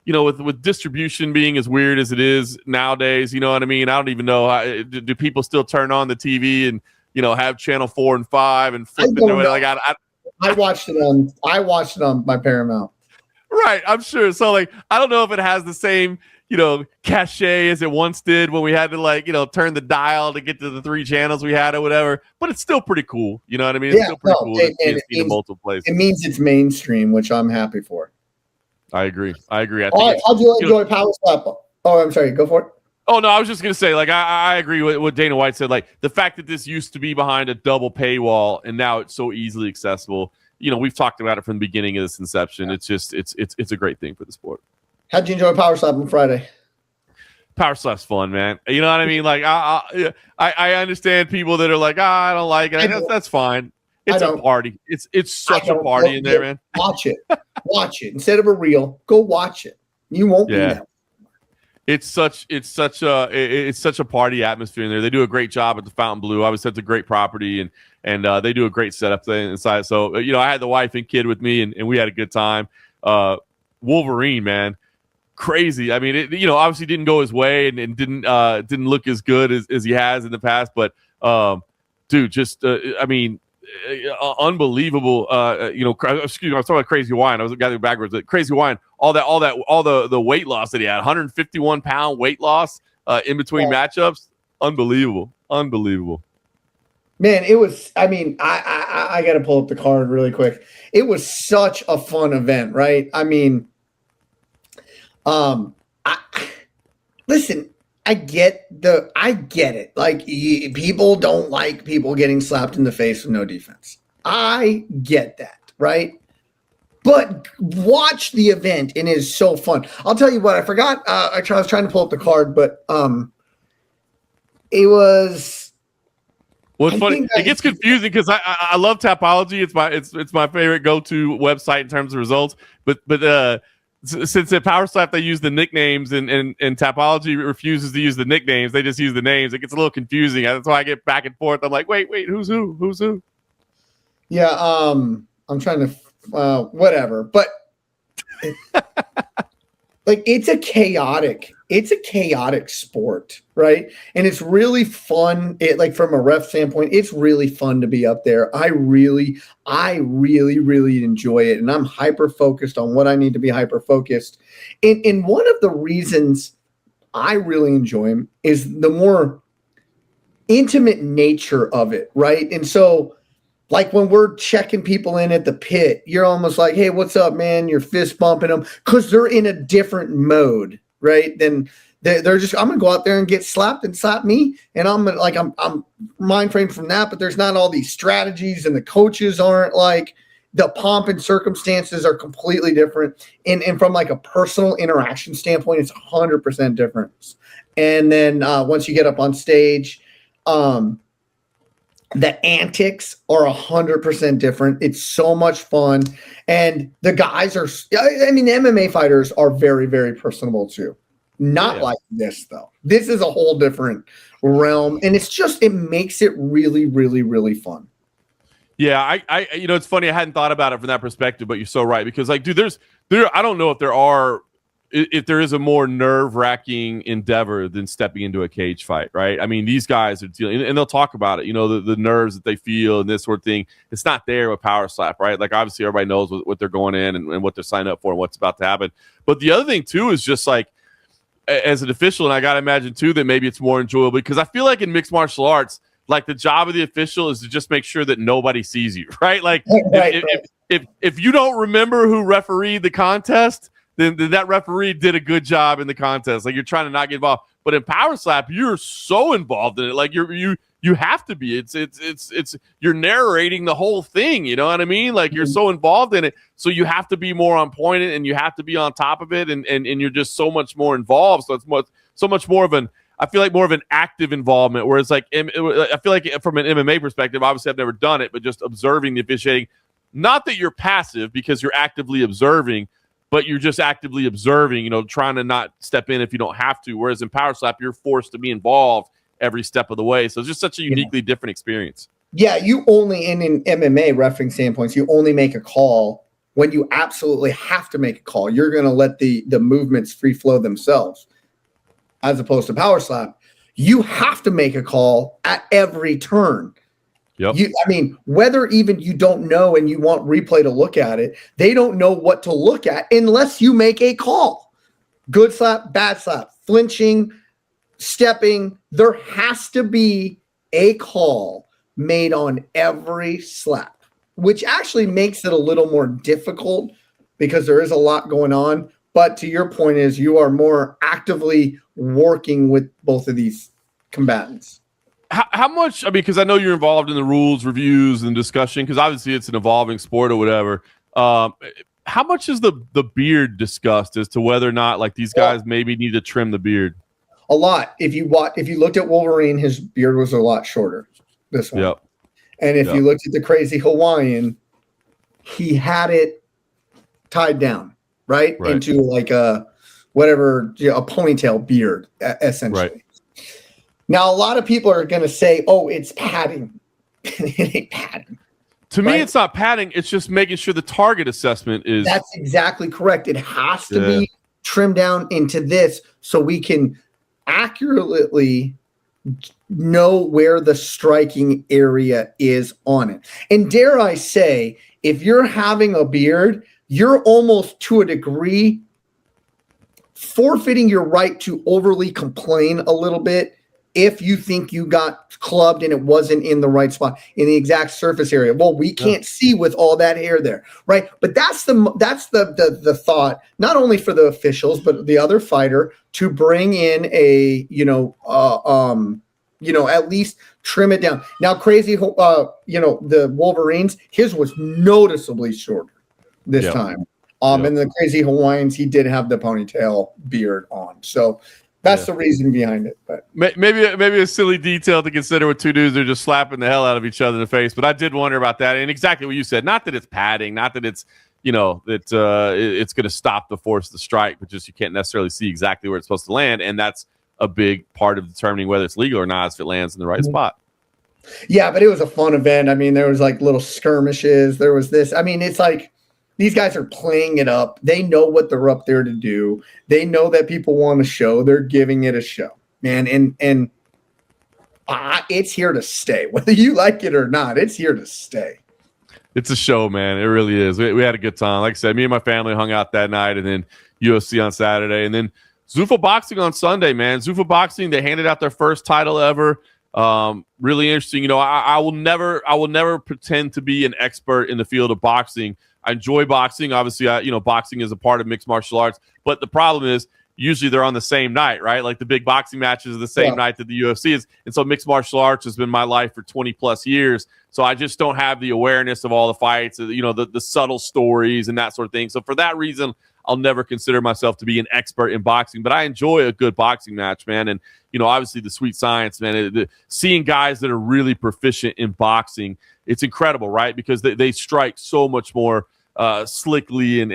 with distribution being as weird as it is nowadays, you know what I mean? I don't even know do people still turn on the TV and, have channel 4 and 5 and flip it away? Like I watched it on my Paramount. Right, I'm sure. So, like, I don't know if it has the same, cachet as it once did when we had to, turn the dial to get to the 3 channels we had or whatever. But it's still pretty cool. You know what I mean? It's still pretty cool. In multiple places. It means it's mainstream, which I'm happy for. I agree. I think how'd you enjoy Power Slap? Oh, I'm sorry. Go for it. Oh, no, I was just going to say, like, I agree with what Dana White said. Like, the fact that this used to be behind a double paywall and now it's so easily accessible. We've talked about it from the beginning of this inception. It's just, it's a great thing for the sport. How'd you enjoy Power Slap on Friday? Power Slap's fun, man. You know what I mean? Like, I understand people that are like, I don't like it. That's fine. It's a party. It's such a party in there, man. Watch it. Watch it. Instead of a reel, go watch it. You won't be that. It's such a party atmosphere in there. They do a great job at the Fontainebleau. Obviously, it's a great property, and they do a great setup there inside. So, I had the wife and kid with me, and we had a good time. Wolverine, man, crazy. I mean, it, obviously didn't go his way and didn't look as good as he has in the past. But, dude, just I mean, unbelievable. Excuse me, I was talking about Crazy Wine. I was gathering backwards. Crazy Wine, all the weight loss that he had, 151-pound weight loss in between matchups, unbelievable. Man, it was. I mean, I got to pull up the card really quick. It was such a fun event, right? I mean, listen. I get it. Like, people don't like people getting slapped in the face with no defense. I get that, right? But watch the event, and it is so fun. I'll tell you what, I forgot. I was trying to pull up the card, but it was. Well, it's funny. It gets confusing because I love Tapology. It's my favorite go-to website in terms of results. But since at Power Slap they use the nicknames and Tapology refuses to use the nicknames, they just use the names. It gets a little confusing. That's why I get back and forth. I'm like, wait, who's who? Yeah, I'm trying to whatever, but like it's a chaotic sport, right? And it's really fun. Like from a ref standpoint, it's really fun to be up there. I really enjoy it. And I'm hyper focused on what I need to be hyper focused. And one of the reasons I really enjoy them is the more intimate nature of it, right? And so like when we're checking people in at the pit, you're almost like, hey, what's up, man? You're fist bumping them because they're in a different mode, right? Then they're just, I'm going to go out there and get slapped and slap me. And I'm mind framed from that, but there's not all these strategies and the coaches aren't like, the pomp and circumstances are completely different. And from like a personal interaction standpoint, it's 100% different. And then once you get up on stage, the antics are 100% different. It's so much fun. And the guys are, I mean, the MMA fighters are very, very personable too. Not like this, though. This is a whole different realm. And it's just, it makes it really, really, really fun. Yeah, I it's funny. I hadn't thought about it from that perspective, but you're so right. Because like, dude, I don't know if there is a more nerve-wracking endeavor than stepping into a cage fight, right? I mean, these guys are dealing, and they'll talk about it, the nerves that they feel and this sort of thing. It's not there with Power Slap, right? Like, obviously, everybody knows what they're going in and what they're signing up for and what's about to happen. But the other thing, too, is just like, as an official, and I got to imagine, too, that maybe it's more enjoyable because I feel like in mixed martial arts, like, the job of the official is to just make sure that nobody sees you, right? Like, if you don't remember who refereed the contest, then that referee did a good job in the contest. Like, you're trying to not get involved. But in Power Slap, you're so involved in it. Like, you you have to be. It's you're narrating the whole thing. You know what I mean? Like you're so involved in it, so you have to be more on point and you have to be on top of it, and you're just so much more involved. So it's so much more of an. I feel like more of an active involvement, whereas like I feel like from an MMA perspective, obviously I've never done it, but just observing the officiating. Not that you're passive because you're actively observing, but you're just actively observing, trying to not step in if you don't have to. Whereas in Power Slap, you're forced to be involved every step of the way. So it's just such a uniquely different experience. Yeah, you only, in MMA refereeing standpoints, you only make a call when you absolutely have to make a call. You're going to let the movements free flow themselves, as opposed to Power Slap. You have to make a call at every turn. Yep. Whether even you don't know and you want replay to look at it, they don't know what to look at unless you make a call. Good slap, bad slap, flinching, stepping. There has to be a call made on every slap, which actually makes it a little more difficult because there is a lot going on. But to your point is you are more actively working with both of these combatants. How much, because I know you're involved in the rules, reviews, and discussion, because obviously it's an evolving sport or whatever. How much is the beard discussed as to whether or not like these guys maybe need to trim the beard? A lot. If you looked at Wolverine, his beard was a lot shorter. This one. Yep. And if you looked at the Crazy Hawaiian, he had it tied down, right? Into like a ponytail beard, essentially. Right. Now, a lot of people are going to say, oh, it's padding. It ain't padding. To me, it's not padding. It's just making sure the target assessment is. That's exactly correct. It has to be trimmed down into this so we can accurately know where the striking area is on it. And dare I say, if you're having a beard, you're almost to a degree forfeiting your right to overly complain a little bit if you think you got clubbed and it wasn't in the right spot, in the exact surface area. Well, we can't see with all that hair there, right? But that's the thought, not only for the officials, but the other fighter to bring in a, at least trim it down. Now, the Wolverines, his was noticeably shorter this time. And the Crazy Hawaiians, he did have the ponytail beard on. So that's the reason behind it. But maybe a silly detail to consider with two dudes that are just slapping the hell out of each other in the face. But I did wonder about that. And exactly what you said. Not that it's padding, not that it's, it's going to stop the force of the strike, but just you can't necessarily see exactly where it's supposed to land. And that's a big part of determining whether it's legal or not, if it lands in the right spot. Yeah, but it was a fun event. I mean, there was like little skirmishes. There was this. I mean, it's like these guys are playing it up. They know what they're up there to do. They know that people want a show. They're giving it a show, man. And it's here to stay. Whether you like it or not, it's here to stay. It's a show, man. It really is. We had a good time. Like I said, me and my family hung out that night, and then UFC on Saturday, and then Zuffa Boxing on Sunday, man. Zuffa Boxing, they handed out their first title ever. Really interesting. I will never pretend to be an expert in the field of boxing. I enjoy boxing. Obviously, boxing is a part of mixed martial arts. But the problem is usually they're on the same night, right? Like the big boxing matches are the same night that the UFC is. And so mixed martial arts has been my life for 20 plus years. So I just don't have the awareness of all the fights, the subtle stories and that sort of thing. So for that reason, I'll never consider myself to be an expert in boxing, but I enjoy a good boxing match, man. And, obviously the sweet science, man, seeing guys that are really proficient in boxing, it's incredible, right? Because they strike so much more slickly and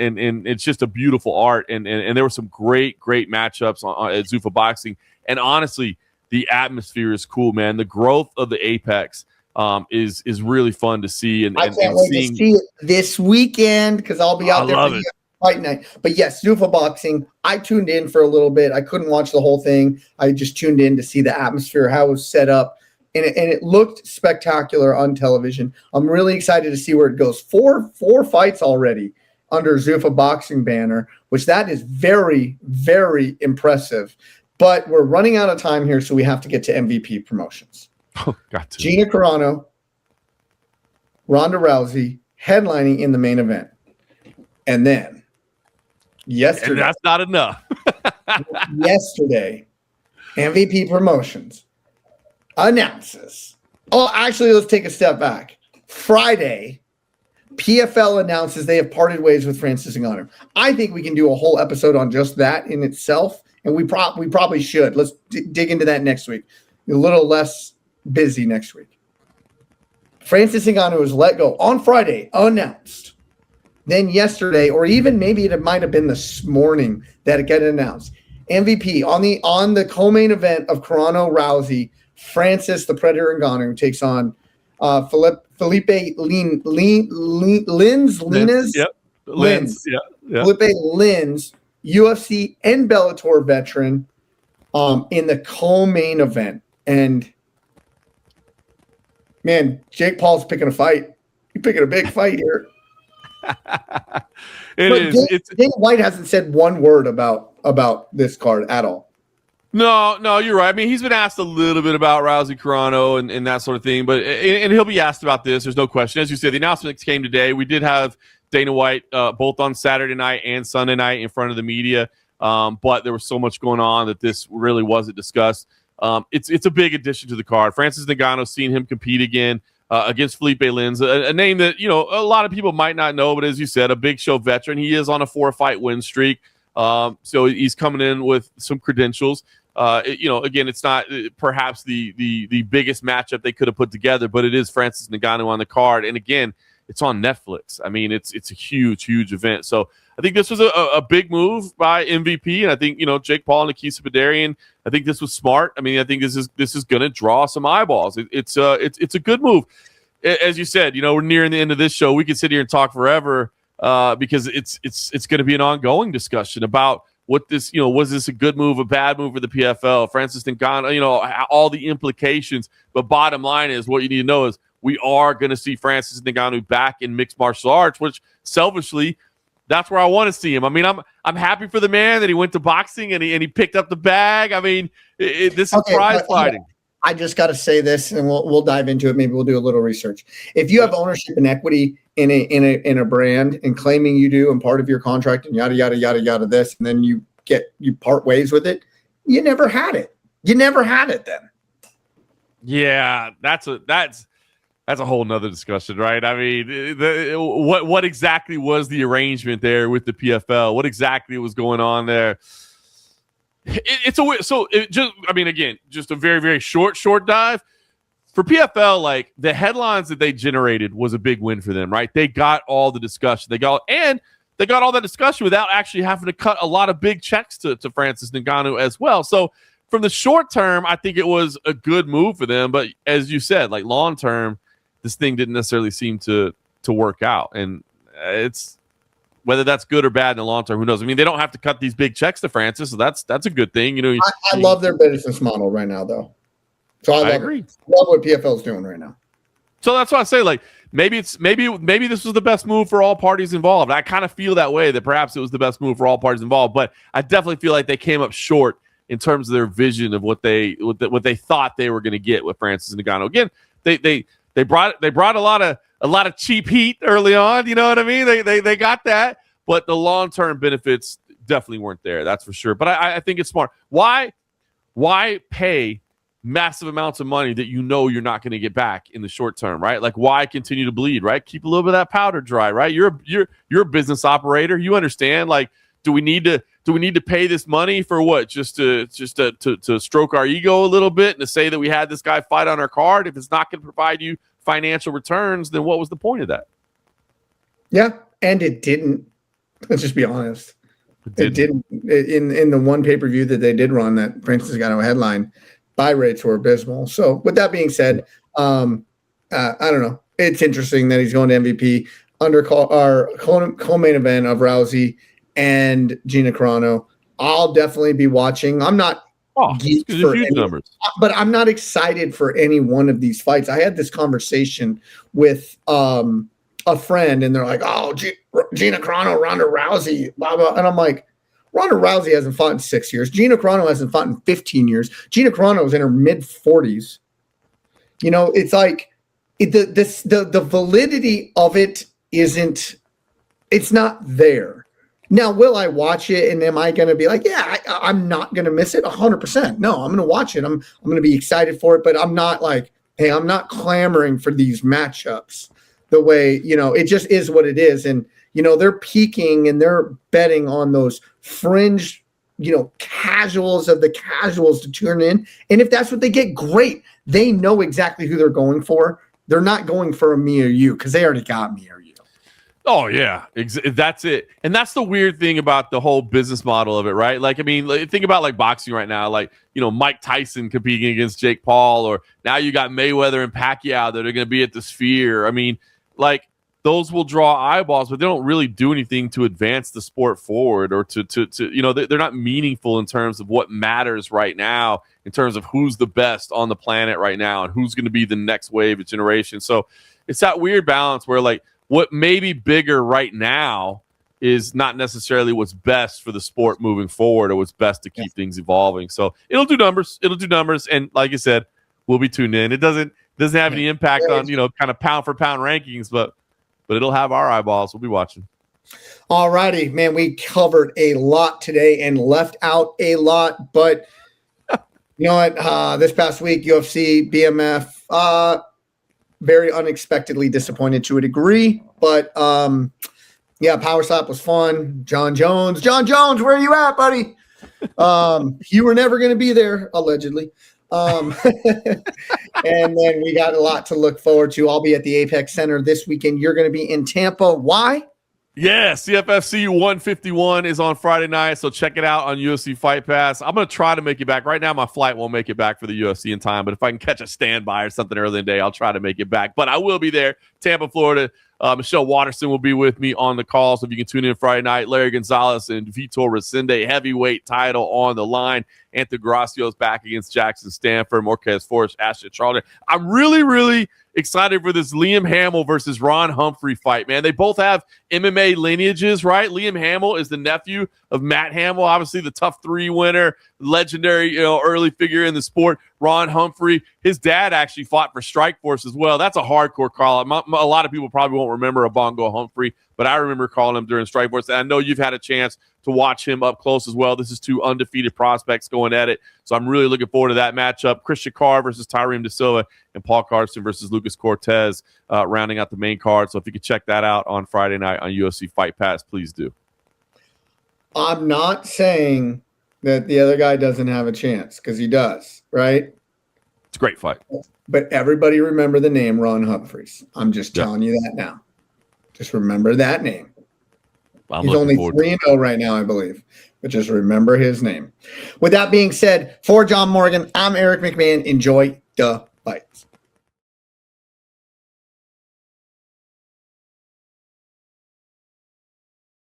it's just a beautiful art. And there were some great matchups at Zuffa Boxing. And honestly, the atmosphere is cool, man. The growth of the Apex is really fun to see. And I can't wait to see it this weekend because I'll be out there for fight night. But yes, Zuffa Boxing, I tuned in for a little bit. I couldn't watch the whole thing. I just tuned in to see the atmosphere, how it was set up. And it looked spectacular on television. I'm really excited to see where it goes. Four fights already under Zuffa Boxing banner, which that is very, very impressive. But we're running out of time here, so we have to get to MVP promotions. Oh, got to. Gina Carano, Ronda Rousey headlining in the main event. And then yesterday. And that's not enough. Yesterday, MVP Promotions announces Oh, actually, let's take a step back. Friday, PFL announces they have parted ways with Francis Ngannou. I think we can do a whole episode on just that in itself, and we probably should. Let's dig into that next week. A little less busy next week. Francis Ngannou was let go on Friday, announced. Then yesterday, or even maybe it might have been this morning that it got announced. MVP on the co-main event of Carano Rousey, Francis the Predator Ngannou takes on Felipe Lins. Yep. Lins. Yeah. Felipe Lins, UFC and Bellator veteran, in the co-main event. And man, Jake Paul's picking a fight. He's picking a big fight here. Dana White hasn't said one word about this card at all. No, you're right. I mean, he's been asked a little bit about Rousey Carano and that sort of thing, but he'll be asked about this. There's no question. As you said, the announcement came today. We did have Dana White both on Saturday night and Sunday night in front of the media, but there was so much going on that this really wasn't discussed. It's a big addition to the card. Francis Ngannou, seeing him compete again against Felipe Lins, a name that a lot of people might not know, but as you said, a big show veteran. He is on a 4-fight win streak, so he's coming in with some credentials. Again, it's not perhaps the biggest matchup they could have put together, but it is Francis Ngannou on the card, and again, it's on Netflix. I mean, it's a huge event. So I think this was a big move by MVP, and I think Jake Paul and Akisa Badarian. I think this was smart. I mean, I think this is going to draw some eyeballs. It's a good move. As you said, we're nearing the end of this show. We could sit here and talk forever because it's going to be an ongoing discussion about what this, was this a good move, a bad move for the PFL, Francis Ngannou, all the implications. But bottom line is, what you need to know is we are going to see Francis Ngannou back in mixed martial arts, which selfishly, that's where I want to see him. I mean, I'm happy for the man that he went to boxing and he picked up the bag. I mean, this is prize fighting. I just got to say this, and we'll dive into it. Maybe we'll do a little research. If you have ownership and equity in a brand and claiming you do, and part of your contract and yada yada yada yada this, and then you part ways with it, you never had it. You never had it then. Yeah, that's a whole nother discussion, right? I mean, what exactly was the arrangement there with the PFL? What exactly was going on there? It's a weird. So just a very, very short dive for PFL. Like, the headlines that they generated was a big win for them, right? They got all the discussion. They got all that discussion without actually having to cut a lot of big checks to Francis Ngannou as well. So from the short term, I think it was a good move for them. But as you said, like, long term, this thing didn't necessarily seem to work out. And it's whether that's good or bad in the long term, who knows? I mean, they don't have to cut these big checks to Francis, so that's a good thing. I love their business model right now, though. So I agree. Love what PFL is doing right now. So that's why I say, like, maybe this was the best move for all parties involved. I kind of feel that way, that perhaps it was the best move for all parties involved, but I definitely feel like they came up short in terms of their vision of what they thought they were going to get with Francis Ngannou. Again, they brought a lot of cheap heat early on. You know what I mean? They got that, but the long-term benefits definitely weren't there. That's for sure. But I think it's smart. Why pay massive amounts of money that you're not going to get back in the short term, right? Like, why continue to bleed, right? Keep a little bit of that powder dry, right? You're a business operator. You understand, like, do we need to pay this money for what? Just to stroke our ego a little bit and to say that we had this guy fight on our card? If it's not going to provide you financial returns, then what was the point of that? Yeah, and it didn't. Let's just be honest. It didn't. In the one pay-per-view that they did run, that Francis Ngannou headline, buy rates were abysmal. So with that being said, I don't know. It's interesting that he's going to MVP under our co-main event of Rousey and Gina Carano. I'll definitely be watching. I'm not geeked for any numbers, but I'm not excited for any one of these fights. I had this conversation with a friend, and they're like, "Oh, Gina Carano, Ronda Rousey, blah blah," and I'm like, Ronda Rousey hasn't fought in 6 years. Gina Carano hasn't fought in 15 years. Gina Carano is in her mid-40s. It's like the validity of it isn't. It's not there. Now, will I watch it, and am I going to be like, yeah, I'm not going to miss it 100%? No, I'm going to watch it. I'm going to be excited for it, but I'm not like, hey, I'm not clamoring for these matchups the way, it just is what it is. And, they're peaking and they're betting on those fringe, casuals of the casuals to tune in. And if that's what they get, great. They know exactly who they're going for. They're not going for a me or you because they already got me or you. Oh, yeah. That's it. And that's the weird thing about the whole business model of it, right? Like, I mean, think about like boxing right now. Like, Mike Tyson competing against Jake Paul, or now you got Mayweather and Pacquiao that are going to be at the Sphere. I mean, like, those will draw eyeballs, but they don't really do anything to advance the sport forward or to they're not meaningful in terms of what matters right now, in terms of who's the best on the planet right now and who's going to be the next wave of generation. So it's that weird balance where, like, what may be bigger right now is not necessarily what's best for the sport moving forward or what's best to keep things evolving. So it'll do numbers. And like I said, we'll be tuned in. It doesn't have any impact on, kind of pound for pound rankings, but it'll have our eyeballs. We'll be watching. All righty, man. We covered a lot today and left out a lot, but you know what? This past week, UFC, BMF, very unexpectedly disappointed to a degree, but Power Slap was fun. Jon Jones, where are you at, buddy? You were never going to be there, allegedly. And then we got a lot to look forward to. I'll be at the Apex Center this weekend. You're going to be in Tampa. Why? Yeah, CFFC 151 is on Friday night, so check it out on UFC Fight Pass. I'm going to try to make it back. Right now, my flight won't make it back for the UFC in time, but if I can catch a standby or something early in the day, I'll try to make it back. But I will be there, Tampa, Florida. Michelle Watterson will be with me on the call, so if you can tune in Friday night. Larry Gonzalez and Vitor Resende, heavyweight title on the line. Anthony Gracio's back against Jackson Stanford. Marquez Forrest, Ashton Charlton. I'm really, really excited for this Liam Hamill versus Ron Humphrey fight, man. They both have MMA lineages, right? Liam Hamill is the nephew of Matt Hamill, obviously the Tough 3 winner, legendary, early figure in the sport. Ron Humphrey, his dad actually fought for Strikeforce as well. That's a hardcore call. A lot of people probably won't remember a Bongo Humphrey, but I remember calling him during Strikeforce. And I know you've had a chance to watch him up close as well. This is two undefeated prospects going at it. So I'm really looking forward to that matchup. Christian Carr versus Tyrone De Silva, and Paul Carson versus Lucas Cortez rounding out the main card. So if you could check that out on Friday night on UFC Fight Pass, please do. I'm not saying that the other guy doesn't have a chance, because he does, right? It's a great fight. But everybody remember the name Ron Humphreys. I'm just telling you that now. Just remember that name. He's only 3-0 right now, I believe. But just remember his name. With that being said, for John Morgan, I'm Eric McMahon. Enjoy the fights.